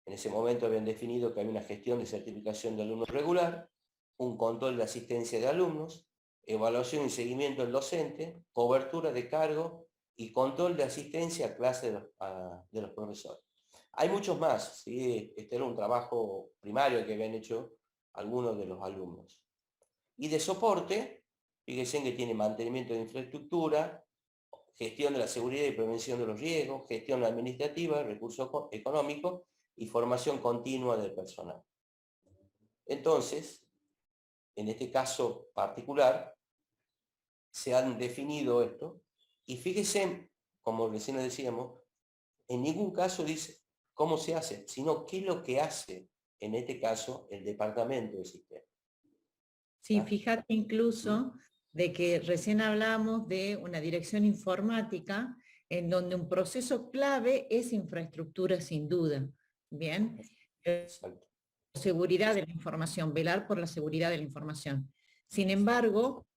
en ese momento habían definido que había una gestión de certificación de alumnos regular, un control de asistencia de alumnos, evaluación y seguimiento del docente, cobertura de cargo y control de asistencia a clase de los profesores. Hay muchos más, ¿sí? Este era un trabajo primario que habían hecho algunos de los alumnos. Y de soporte, fíjense que tiene mantenimiento de infraestructura, gestión de la seguridad y prevención de los riesgos, gestión administrativa, recursos económicos y formación continua del personal. Entonces, en este caso particular, se han definido esto, y fíjense, como recién decíamos, en ningún caso dice cómo se hace, sino qué es lo que hace, en este caso, el departamento de sistema. Sí, fíjate incluso de que recién hablamos de una dirección informática en donde un proceso clave es infraestructura sin duda. Bien. Exacto. Seguridad de la información, velar por la seguridad de la información. Sin embargo,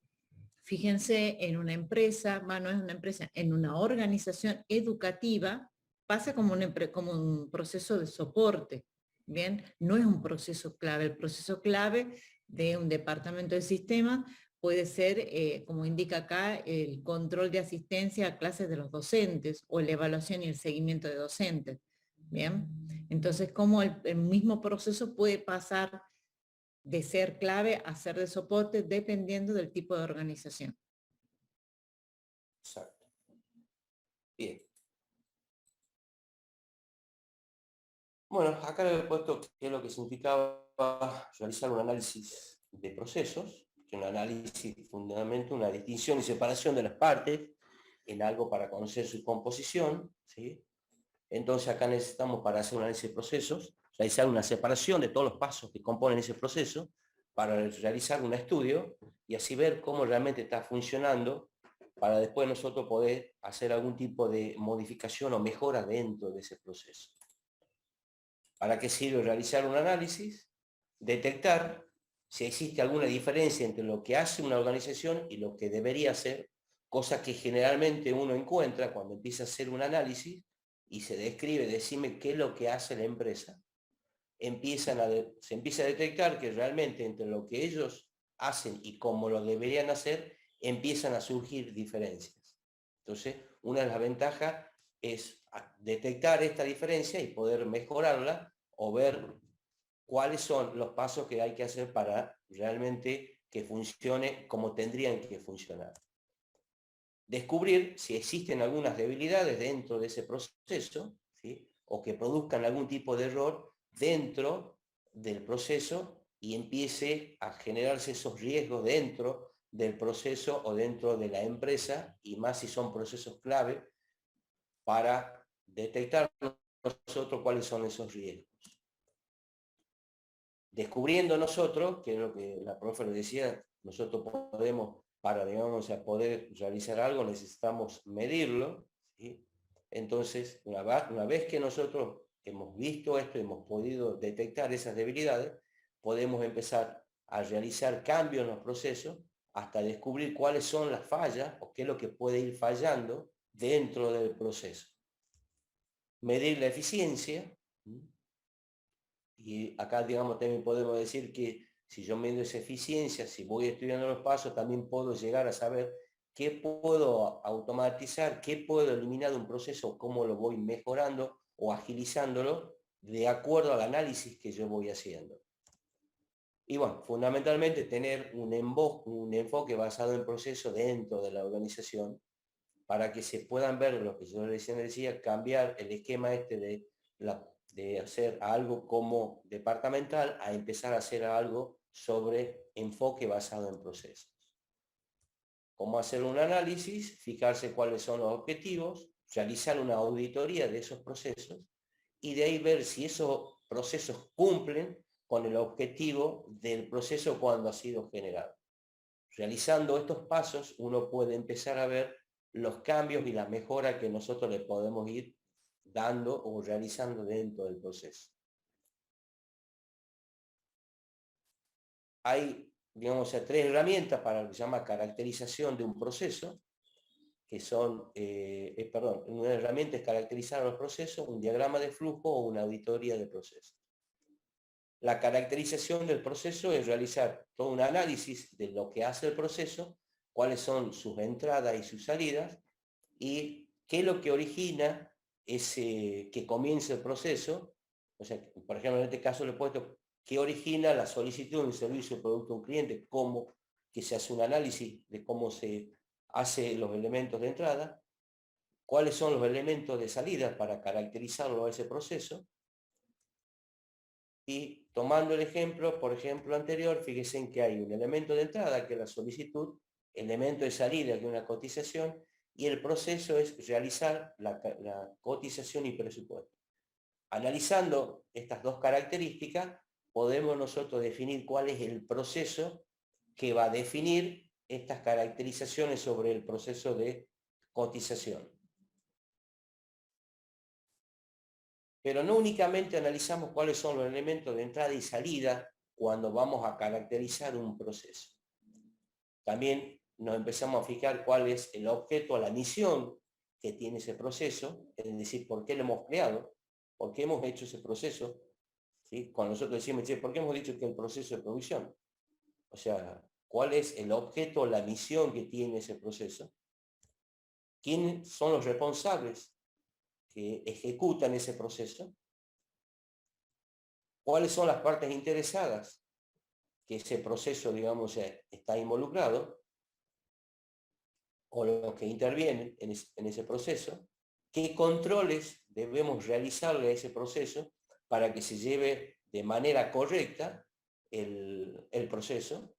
fíjense, en una empresa, no es una empresa, en una organización educativa, pasa como un proceso de soporte, ¿bien? No es un proceso clave. El proceso clave de un departamento de sistema puede ser, como indica acá, el control de asistencia a clases de los docentes o la evaluación y el seguimiento de docentes, ¿bien? Entonces, cómo el mismo proceso puede pasar de ser clave a ser de soporte dependiendo del tipo de organización. Exacto. Bien. Bueno, acá le he puesto qué es lo que significaba realizar un análisis de procesos, que un análisis fundamentalmente una distinción y separación de las partes en algo para conocer su composición, ¿sí? Entonces acá necesitamos, para hacer un análisis de procesos, realizar una separación de todos los pasos que componen ese proceso para realizar un estudio y así ver cómo realmente está funcionando para después nosotros poder hacer algún tipo de modificación o mejora dentro de ese proceso. ¿Para qué sirve realizar un análisis? Detectar si existe alguna diferencia entre lo que hace una organización y lo que debería hacer, cosa que generalmente uno encuentra cuando empieza a hacer un análisis y se describe, decime qué es lo que hace la empresa. Se empieza a detectar que realmente entre lo que ellos hacen y cómo lo deberían hacer, empiezan a surgir diferencias. Entonces, una de las ventajas es detectar esta diferencia y poder mejorarla o ver cuáles son los pasos que hay que hacer para realmente que funcione como tendrían que funcionar. Descubrir si existen algunas debilidades dentro de ese proceso, ¿sí? O que produzcan algún tipo de error dentro del proceso y empiece a generarse esos riesgos dentro del proceso o dentro de la empresa, y más si son procesos clave, para detectar nosotros cuáles son esos riesgos. Descubriendo nosotros, que es lo que la profe le decía, nosotros podemos, para, digamos, a poder realizar algo, necesitamos medirlo, ¿sí? Entonces, una vez que nosotros hemos visto esto, hemos podido detectar esas debilidades, podemos empezar a realizar cambios en los procesos hasta descubrir cuáles son las fallas o qué es lo que puede ir fallando dentro del proceso. Medir la eficiencia, y acá, digamos, también podemos decir que si yo mido esa eficiencia, si voy estudiando los pasos, también puedo llegar a saber qué puedo automatizar, qué puedo eliminar de un proceso, cómo lo voy mejorando o agilizándolo de acuerdo al análisis que yo voy haciendo. Y bueno, fundamentalmente tener un enfoque basado en procesos dentro de la organización para que se puedan ver lo que yo recién decía, cambiar el esquema de hacer algo como departamental a empezar a hacer algo sobre enfoque basado en procesos. Cómo hacer un análisis, fijarse cuáles son los objetivos, realizar una auditoría de esos procesos y de ahí ver si esos procesos cumplen con el objetivo del proceso cuando ha sido generado. Realizando estos pasos, uno puede empezar a ver los cambios y la mejora que nosotros le podemos ir dando o realizando dentro del proceso. Hay, digamos, 3 herramientas para lo que se llama caracterización de un proceso, que son, una herramienta es caracterizar los procesos, un diagrama de flujo o una auditoría de procesos. La caracterización del proceso es realizar todo un análisis de lo que hace el proceso, cuáles son sus entradas y sus salidas, y qué es lo que origina que comience el proceso. O sea, por ejemplo, en este caso le he puesto qué origina la solicitud de un servicio o producto a un cliente, cómo que se hace un análisis de cómo se hace los elementos de entrada, cuáles son los elementos de salida para caracterizarlo a ese proceso. Y tomando el ejemplo, por ejemplo, anterior, fíjense en que hay un elemento de entrada, que es la solicitud, elemento de salida, que es una cotización, y el proceso es realizar la cotización y presupuesto. Analizando estas dos características, podemos nosotros definir cuál es el proceso que va a definir estas caracterizaciones sobre el proceso de cotización. Pero no únicamente analizamos cuáles son los elementos de entrada y salida cuando vamos a caracterizar un proceso. También nos empezamos a fijar cuál es el objeto o la misión que tiene ese proceso, es decir, por qué lo hemos creado, por qué hemos hecho ese proceso. ¿Sí? Cuando nosotros decimos, ¿por qué hemos dicho que el proceso de producción? O sea, ¿cuál es el objeto o la misión que tiene ese proceso? ¿Quiénes son los responsables que ejecutan ese proceso? ¿Cuáles son las partes interesadas que ese proceso, digamos, está involucrado? O los que intervienen en ese proceso. ¿Qué controles debemos realizarle a ese proceso para que se lleve de manera correcta el proceso?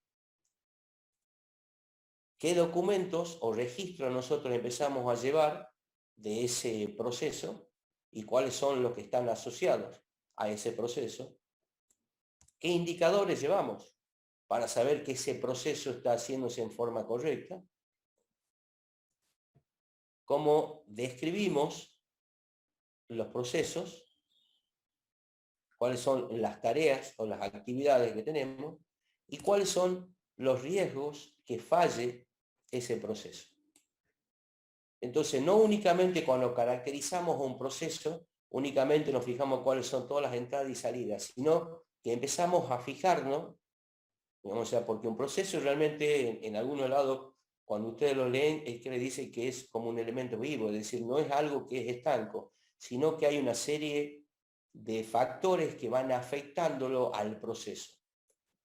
¿Qué documentos o registros nosotros empezamos a llevar de ese proceso y cuáles son los que están asociados a ese proceso? ¿Qué indicadores llevamos para saber que ese proceso está haciéndose en forma correcta? ¿Cómo describimos los procesos? ¿Cuáles son las tareas o las actividades que tenemos? ¿Y cuáles son los riesgos que falle ese proceso? Entonces, no únicamente cuando caracterizamos un proceso, únicamente nos fijamos cuáles son todas las entradas y salidas, sino que empezamos a fijarnos, digamos, o sea, porque un proceso realmente en algunos lados, cuando ustedes lo leen, es que le dice que es como un elemento vivo, es decir, no es algo que es estanco, sino que hay una serie de factores que van afectándolo al proceso.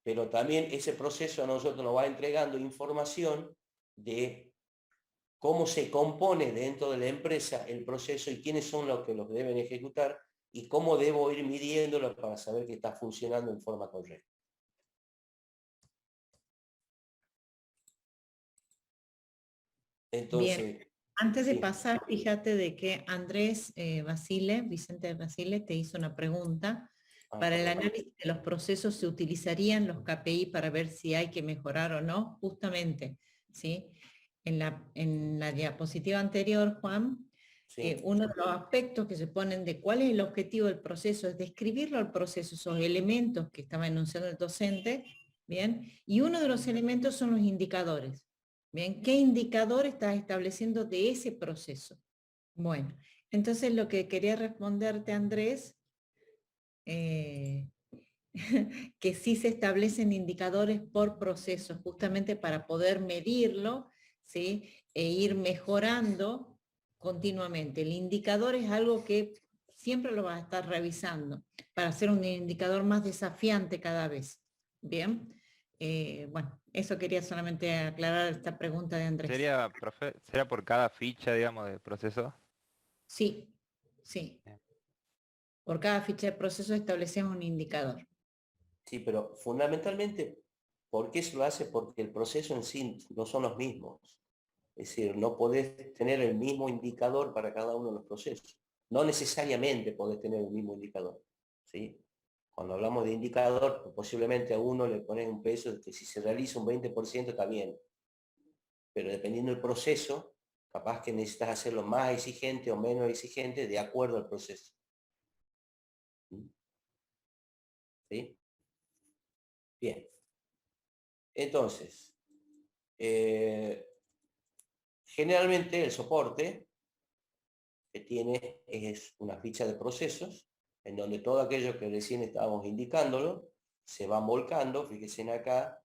Pero también ese proceso a nosotros nos va entregando información de cómo se compone dentro de la empresa el proceso y quiénes son los que los deben ejecutar y cómo debo ir midiéndolo para saber que está funcionando en forma correcta. Entonces, bien, antes de sí. pasar, fíjate de que Andrés Basile, Vicente Basile, te hizo una pregunta. Para el análisis de los procesos se utilizarían los KPI para ver si hay que mejorar o no, justamente, ¿sí? En la diapositiva anterior, Juan, Sí. uno de los aspectos que se ponen de cuál es el objetivo del proceso es describirlo al proceso, esos elementos que estaba enunciando el docente, ¿bien? Y uno de los elementos son los indicadores, ¿bien? ¿Qué indicador estás estableciendo de ese proceso? Bueno, entonces lo que quería responderte, Andrés, que sí se establecen indicadores por proceso, justamente para poder medirlo, ¿sí? E ir mejorando continuamente. El indicador es algo que siempre lo vas a estar revisando para hacer un indicador más desafiante cada vez. Bien, bueno, eso quería solamente aclarar esta pregunta de Andrés. Sería, profe, ¿sería por cada ficha, digamos, de proceso? Sí, sí. Bien. Por cada ficha de proceso establecemos un indicador. Sí, pero fundamentalmente, ¿por qué se lo hace? Porque el proceso en sí no son los mismos. Es decir, no podés tener el mismo indicador para cada uno de los procesos. No necesariamente podés tener el mismo indicador, ¿sí? Cuando hablamos de indicador, posiblemente a uno le pones un peso de que si se realiza un 20% está bien. Pero dependiendo del proceso, capaz que necesitas hacerlo más exigente o menos exigente de acuerdo al proceso. ¿Sí? Bien. Entonces, generalmente el soporte que tiene es una ficha de procesos, en donde todo aquello que recién estábamos indicándolo, se van volcando, fíjense acá,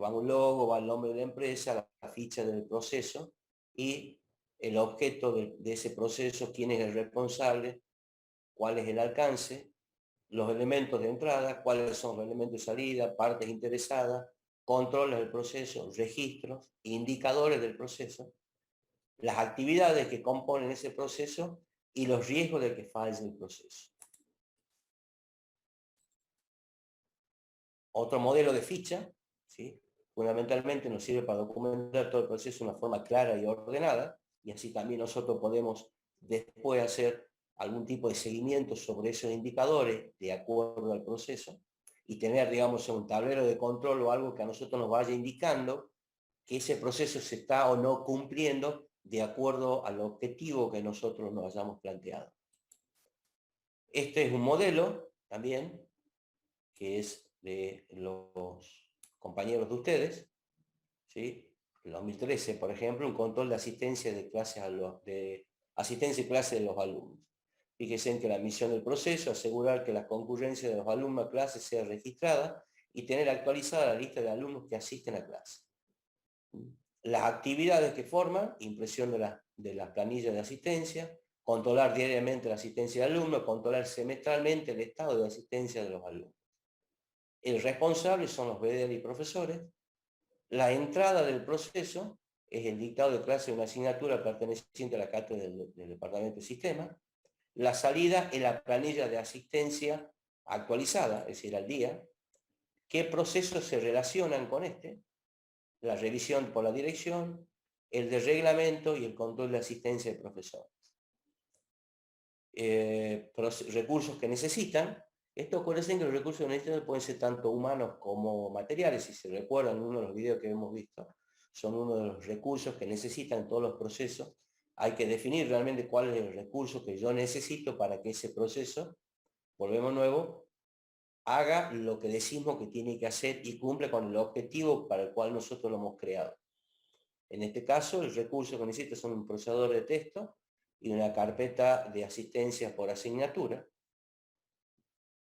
va un logo, va el nombre de la empresa, la ficha del proceso, y el objeto de ese proceso, quién es el responsable, cuál es el alcance, los elementos de entrada, cuáles son los elementos de salida, partes interesadas, controles del proceso, registros, indicadores del proceso, las actividades que componen ese proceso y los riesgos de que falle el proceso. Otro modelo de ficha, ¿sí? Fundamentalmente nos sirve para documentar todo el proceso de una forma clara y ordenada, y así también nosotros podemos después hacer algún tipo de seguimiento sobre esos indicadores de acuerdo al proceso, y tener, digamos, un tablero de control o algo que a nosotros nos vaya indicando que ese proceso se está o no cumpliendo de acuerdo al objetivo que nosotros nos hayamos planteado. Este es un modelo también que es de los compañeros de ustedes, ¿sí? En 2013, por ejemplo, un control de asistencia de clases de asistencia y clase de los alumnos. Fíjense en que la misión del proceso es asegurar que la concurrencia de los alumnos a clase sea registrada y tener actualizada la lista de alumnos que asisten a clase. Las actividades que forman, impresión de las planillas de asistencia, controlar diariamente la asistencia de alumnos, controlar semestralmente el estado de asistencia de los alumnos. El responsable son los BDL y profesores. La entrada del proceso es el dictado de clase de una asignatura perteneciente a la cátedra del Departamento de Sistemas. La salida es la planilla de asistencia actualizada, es decir, al día. ¿Qué procesos se relacionan con este? La revisión por la dirección, el de reglamento y el control de asistencia de profesores. Recursos que necesitan. Esto acuérdense que los recursos que necesitan pueden ser tanto humanos como materiales. Si se recuerdan uno de los videos que hemos visto, son uno de los recursos que necesitan todos los procesos. Hay que definir realmente cuál es el recurso que yo necesito para que ese proceso, volvemos nuevo, haga lo que decimos que tiene que hacer y cumple con el objetivo para el cual nosotros lo hemos creado. En este caso, el recurso que necesita son un procesador de texto y una carpeta de asistencia por asignatura.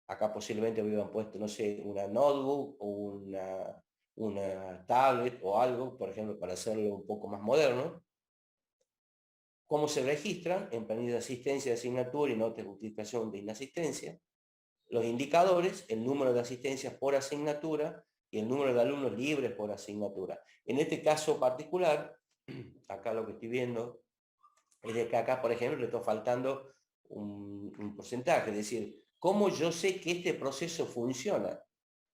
Acá posiblemente hubieran puesto, no sé, una notebook o una tablet o algo, por ejemplo, para hacerlo un poco más moderno. ¿Cómo se registran? En planilla de asistencia de asignatura y nota de justificación de inasistencia. Los indicadores, el número de asistencias por asignatura y el número de alumnos libres por asignatura. En este caso particular, acá lo que estoy viendo es de que acá, por ejemplo, le está faltando un porcentaje, es decir, ¿cómo yo sé que este proceso funciona?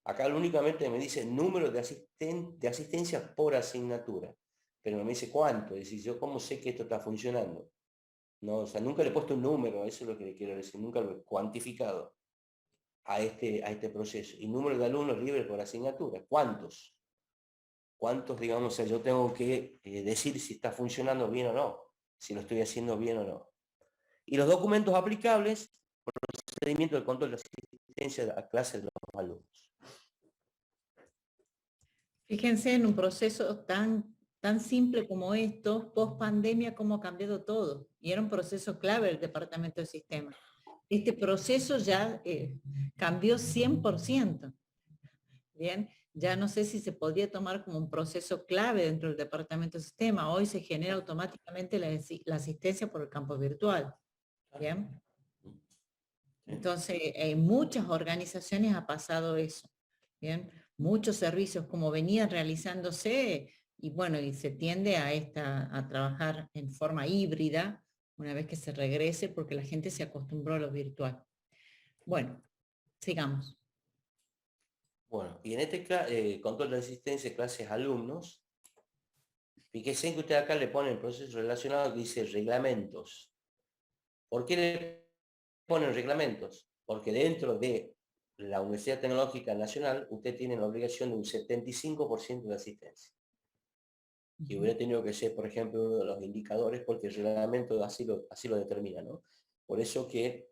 Acá únicamente me dice número de asistencias por asignatura, pero no me dice cuánto, es decir, yo cómo sé que esto está funcionando. No, o sea, nunca le he puesto un número, eso es lo que le quiero decir, nunca lo he cuantificado a este proceso. Y número de alumnos libres por asignatura, ¿cuántos? ¿Cuántos, digamos, o sea, yo tengo que decir si está funcionando bien o no, si lo estoy haciendo bien o no? Y los documentos aplicables, procedimiento de control de asistencia a clases de los alumnos. Fíjense en un proceso tan simple como esto, post pandemia, cómo ha cambiado todo. Y era un proceso clave del Departamento de Sistemas. Este proceso ya cambió 100%. Bien, ya no sé si se podría tomar como un proceso clave dentro del Departamento de Sistemas. Hoy se genera automáticamente la asistencia por el campo virtual. Bien. Entonces, en muchas organizaciones ha pasado eso. Bien, muchos servicios como venían realizándose y bueno, y se tiende a trabajar en forma híbrida una vez que se regrese porque la gente se acostumbró a lo virtual. Bueno, sigamos. Bueno, y en este control de asistencia de clases alumnos, Fíjese que usted acá le pone el proceso relacionado que dice reglamentos. ¿Por qué le ponen reglamentos? Porque dentro de la Universidad Tecnológica Nacional usted tiene la obligación de un 75% de asistencia. Que hubiera tenido que ser, por ejemplo, uno de los indicadores, porque el reglamento así lo determina, ¿no? Por eso que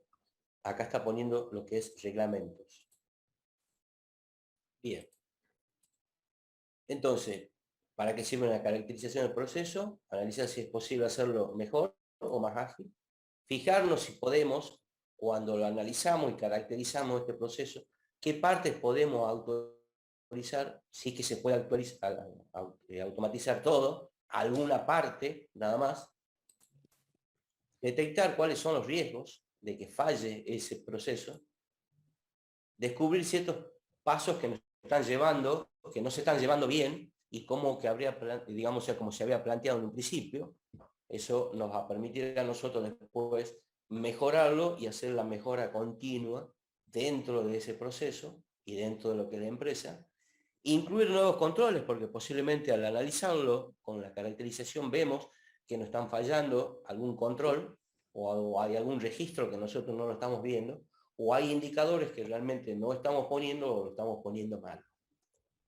acá está poniendo lo que es reglamentos. Bien. Entonces, ¿para qué sirve una caracterización del proceso? Analizar si es posible hacerlo mejor o más ágil. Fijarnos si podemos, cuando lo analizamos y caracterizamos este proceso, qué partes podemos autorizar, sí que se puede automatizar todo, alguna parte nada más. Detectar cuáles son los riesgos de que falle ese proceso. Descubrir ciertos pasos que nos están llevando, que no se están llevando bien, y cómo que habría, digamos, como se había planteado en un principio. Eso nos va a permitir a nosotros después mejorarlo y hacer la mejora continua dentro de ese proceso y dentro de lo que es la empresa. Incluir nuevos controles, porque posiblemente al analizarlo con la caracterización vemos que nos están fallando algún control o hay algún registro que nosotros no lo estamos viendo, o hay indicadores que realmente no estamos poniendo o lo estamos poniendo mal.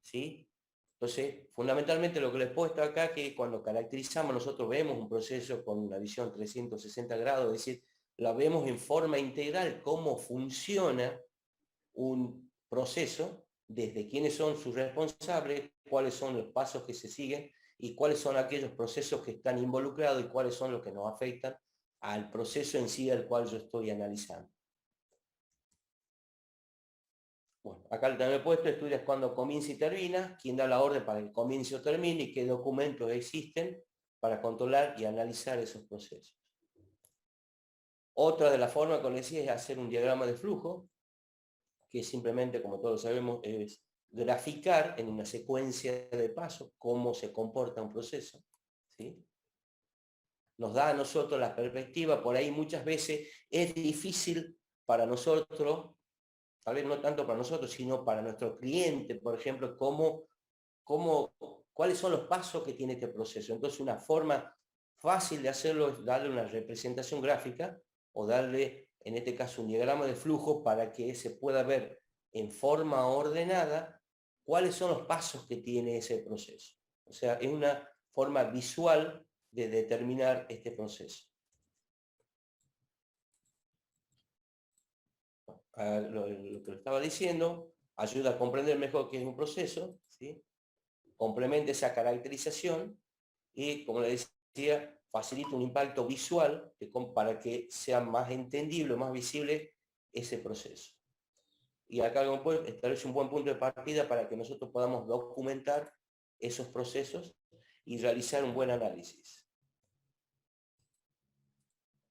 ¿Sí? Entonces, fundamentalmente lo que les he puesto acá, que cuando caracterizamos nosotros vemos un proceso con una visión 360 grados, es decir, la vemos en forma integral, cómo funciona un proceso, desde quiénes son sus responsables, cuáles son los pasos que se siguen y cuáles son aquellos procesos que están involucrados y cuáles son los que nos afectan al proceso en sí al cual yo estoy analizando. Bueno, acá también he puesto, estudias cuando comienza y termina, quién da la orden para que comience o termine y qué documentos existen para controlar y analizar esos procesos. Otra de las formas, como decía, es hacer un diagrama de flujo, que simplemente, como todos sabemos, es graficar en una secuencia de pasos cómo se comporta un proceso. ¿Sí? Nos da a nosotros la perspectiva, por ahí muchas veces es difícil para nosotros, tal vez no tanto para nosotros, sino para nuestro cliente, por ejemplo, cuáles son los pasos que tiene este proceso. Entonces, una forma fácil de hacerlo es darle una representación gráfica o darle, en este caso, un diagrama de flujo para que se pueda ver en forma ordenada cuáles son los pasos que tiene ese proceso. O sea, es una forma visual de determinar este proceso. Lo que lo estaba diciendo ayuda a comprender mejor qué es un proceso, ¿sí? Complementa esa caracterización y, como le decía, facilita un impacto visual para que sea más entendible, más visible ese proceso. Y acá establece un buen punto de partida para que nosotros podamos documentar esos procesos y realizar un buen análisis.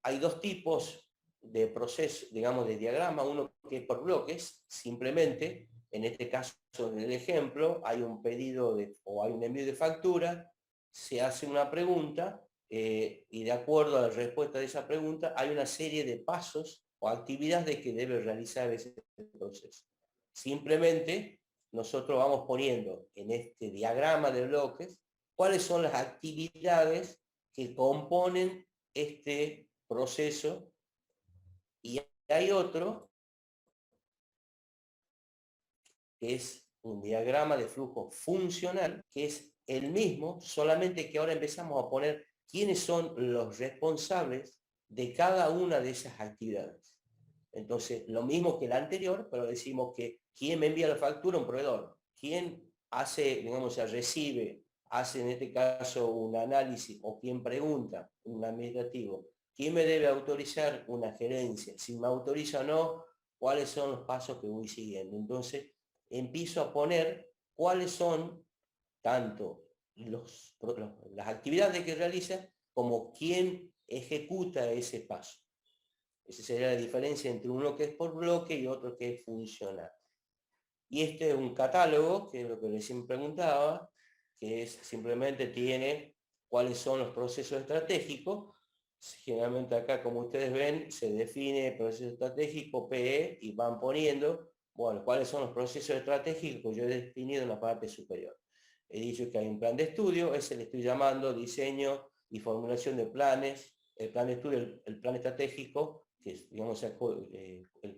Hay dos tipos de proceso, digamos, de diagrama, uno que es por bloques, simplemente, en este caso, en el ejemplo, hay un pedido o hay un envío de factura, se hace una pregunta, y de acuerdo a la respuesta de esa pregunta, hay una serie de pasos o actividades que debe realizar ese proceso. Simplemente, nosotros vamos poniendo en este diagrama de bloques cuáles son las actividades que componen este proceso, y hay otro que es un diagrama de flujo funcional, que es el mismo, solamente que ahora empezamos a poner quiénes son los responsables de cada una de esas actividades. Entonces, lo mismo que el anterior, pero decimos que quién me envía la factura, un proveedor, quién hace, digamos, recibe, hace en este caso un análisis, o quién pregunta, un administrativo, quién me debe autorizar, una gerencia, si me autoriza o no, cuáles son los pasos que voy siguiendo. Entonces, empiezo a poner cuáles son tanto las actividades que realiza como quién ejecuta ese paso. Esa sería la diferencia entre uno que es por bloque y otro que es funcional. Y este es un catálogo, que es lo que recién preguntaba, que es simplemente tiene cuáles son los procesos estratégicos. Generalmente acá, como ustedes ven, se define proceso estratégico, PE, y van poniendo, bueno, cuáles son los procesos estratégicos que yo he definido en la parte superior. he dicho que hay un plan de estudio, ese le estoy llamando diseño y formulación de planes, el plan de estudio, el plan estratégico, que es, digamos, el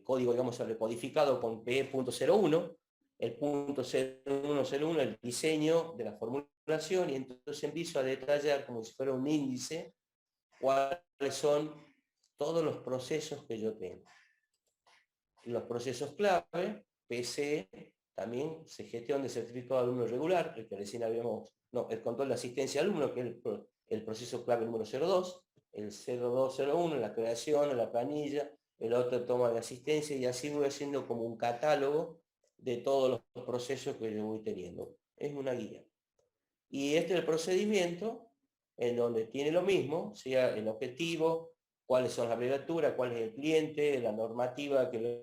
código, digamos, recodificado con PE.01, el punto 0101, el diseño de la formulación, y entonces empiezo a detallar como si fuera un índice cuáles son todos los procesos que yo tengo. Los procesos clave, PCE, también se gestión de certificado de alumno regular, el que recién habíamos, no, el control de asistencia al alumno, que es el proceso clave número 02, el 0201, la creación, la planilla, el otro toma de asistencia, y así voy haciendo como un catálogo de todos los procesos que yo voy teniendo. Es una guía. Y este es el procedimiento en donde tiene lo mismo, sea el objetivo, cuáles son las abreviaturas, cuál es el cliente, la normativa que,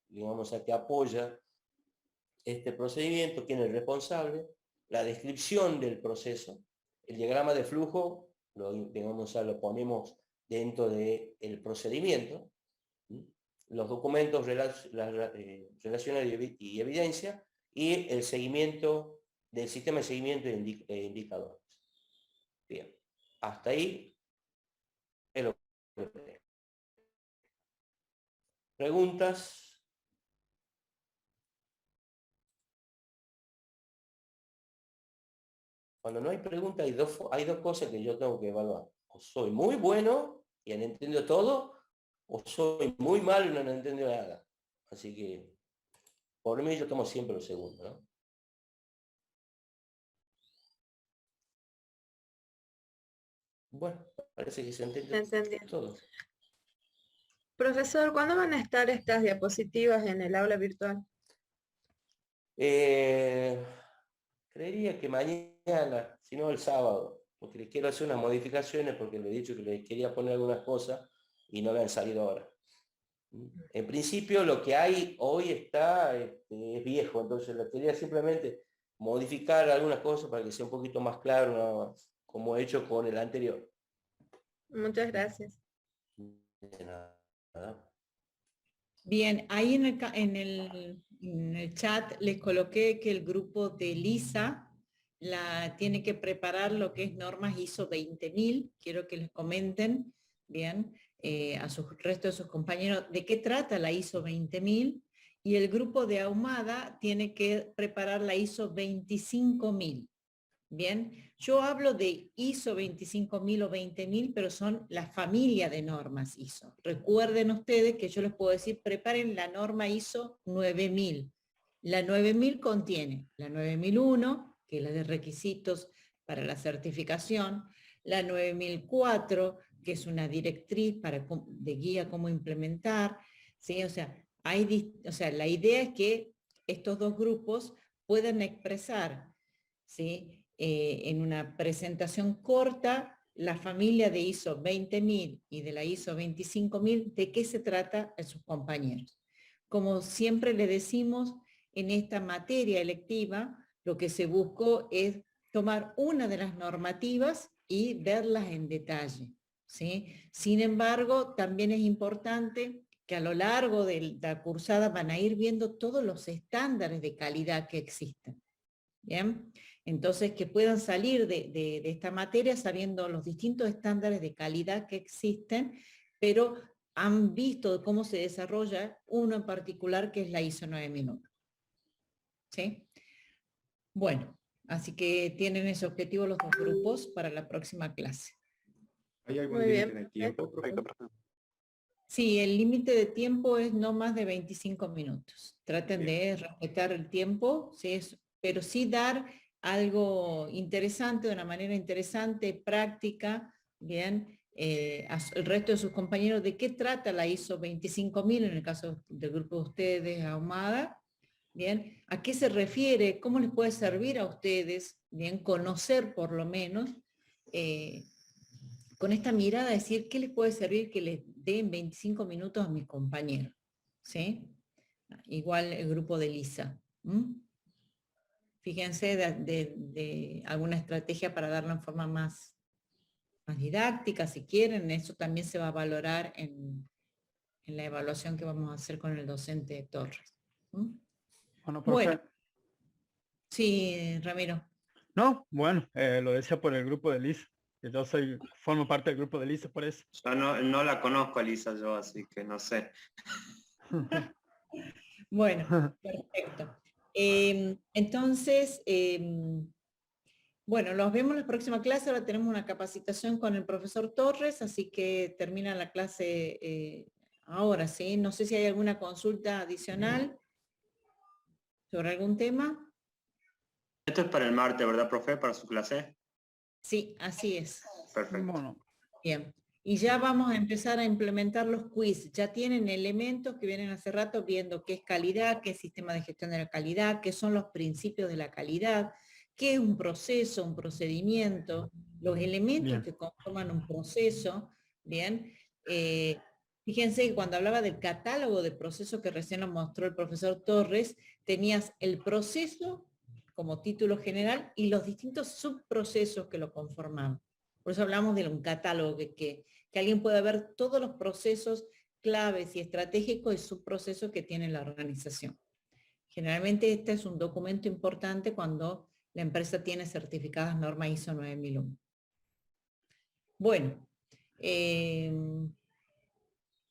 digamos, a que apoya este procedimiento, quién es el responsable, la descripción del proceso, el diagrama de flujo, digamos, lo ponemos dentro del procedimiento, los documentos, relaciones y evidencia, y el seguimiento del sistema de seguimiento e indicadores. Bien, hasta ahí es lo que tengo. ¿Preguntas? Cuando no hay preguntas, hay dos cosas que yo tengo que evaluar. O soy muy bueno y han entendido todo, o soy muy malo y no han entendido nada. Así que, por mí, yo tomo siempre lo segundo, ¿no? Bueno, parece que se entiende todo. Profesor, ¿cuándo van a estar estas diapositivas en el aula virtual? Creería que mañana, si no el sábado, porque les quiero hacer unas modificaciones, porque les he dicho que les quería poner algunas cosas y no me han salido ahora. En principio lo que hay hoy está es viejo, entonces lo quería simplemente modificar algunas cosas para que sea un poquito más claro, ¿no? Como he hecho con el anterior. Muchas gracias. De nada. Bien, ahí en el chat les coloqué que el grupo de Lisa tiene que preparar lo que es normas ISO 20000. Quiero que les comenten, bien, a resto de sus compañeros de qué trata la ISO 20000, y el grupo de Ahumada tiene que preparar la ISO 25000. Bien, yo hablo de ISO 25000 o 20000, pero son la familia de normas ISO. Recuerden ustedes que yo les puedo decir, preparen la norma ISO 9000. La 9000 contiene la 9001, que es la de requisitos para la certificación, la 9004, que es una directriz de guía cómo implementar, ¿sí? O sea, la idea es que estos dos grupos puedan expresar, ¿sí?, en una presentación corta la familia de ISO 20000 y de la ISO 25000, de qué se trata a sus compañeros. Como siempre le decimos, en esta materia electiva lo que se buscó es tomar una de las normativas y verlas en detalle, ¿sí? Sin embargo, también es importante que a lo largo de la cursada van a ir viendo todos los estándares de calidad que existen. ¿Bien? Entonces, que puedan salir de esta materia sabiendo los distintos estándares de calidad que existen, pero han visto cómo se desarrolla uno en particular, que es la ISO 9001. ¿Sí? Bueno, así que tienen ese objetivo los dos grupos para la próxima clase. ¿Hay algún Muy límite bien. de tiempo, profesor? Sí, el límite de tiempo es no más de 25 minutos. Traten de respetar el tiempo, ¿sí? Pero sí dar algo interesante, de una manera interesante, práctica, bien, al resto de sus compañeros, de qué trata la ISO 25000, en el caso del grupo de ustedes, Ahumada, bien, a qué se refiere, cómo les puede servir a ustedes, bien, conocer por lo menos, con esta mirada, decir qué les puede servir que les den 25 minutos a mis compañeros, ¿sí? Igual el grupo de Lisa. Fíjense de alguna estrategia para darlo en forma más didáctica, si quieren. Eso también se va a valorar en la evaluación que vamos a hacer con el docente Torres. Bueno, profe, Bueno, sí, Ramiro. No, bueno, lo decía por el grupo de Lisa. Que yo formo parte del grupo de Lisa por eso. Yo no la conozco a Lisa yo, así que no sé. Bueno, perfecto. Entonces, bueno, nos vemos en la próxima clase. Ahora tenemos una capacitación con el profesor Torres, así que termina la clase ahora, ¿sí? No sé si hay alguna consulta adicional sobre algún tema. Esto es para el martes, ¿verdad, profe? Para su clase. Sí, así es. Perfecto. Bueno, Bien. Y ya vamos a empezar a implementar los quiz. Ya tienen elementos que vienen hace rato viendo qué es calidad, qué es sistema de gestión de la calidad, qué son los principios de la calidad, qué es un proceso, un procedimiento, los elementos Bien. que conforman un proceso. Bien. Fíjense que cuando hablaba del catálogo de procesos que recién nos mostró el profesor Torres, tenías el proceso como título general y los distintos subprocesos que lo conforman. Por eso hablamos de un catálogo, que alguien pueda ver todos los procesos claves y estratégicos y subprocesos que tiene la organización. Generalmente este es un documento importante cuando la empresa tiene certificadas normas ISO 9001. Bueno,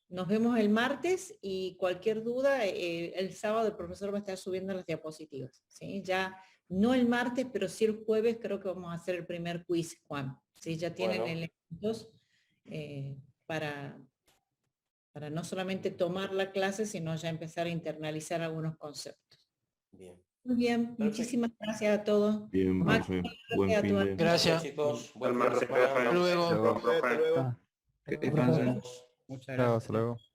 nos vemos el martes y cualquier duda, el sábado el profesor va a estar subiendo las diapositivas, ¿sí? Ya no el martes, pero sí el jueves creo que vamos a hacer el primer quiz, Juan. ¿Sí? Ya tienen elementos para no solamente tomar la clase, sino ya empezar a internalizar algunos conceptos. Bien. Muy bien, Perfecto. muchísimas gracias a todos. Bien, Max, profe. gracias Buen a fin tu de... Gracias. Chicos, buen Al martes, fin de semana. profe. Hasta luego. Profe. Ah, Que descansen. muchas Chao, gracias. hasta luego.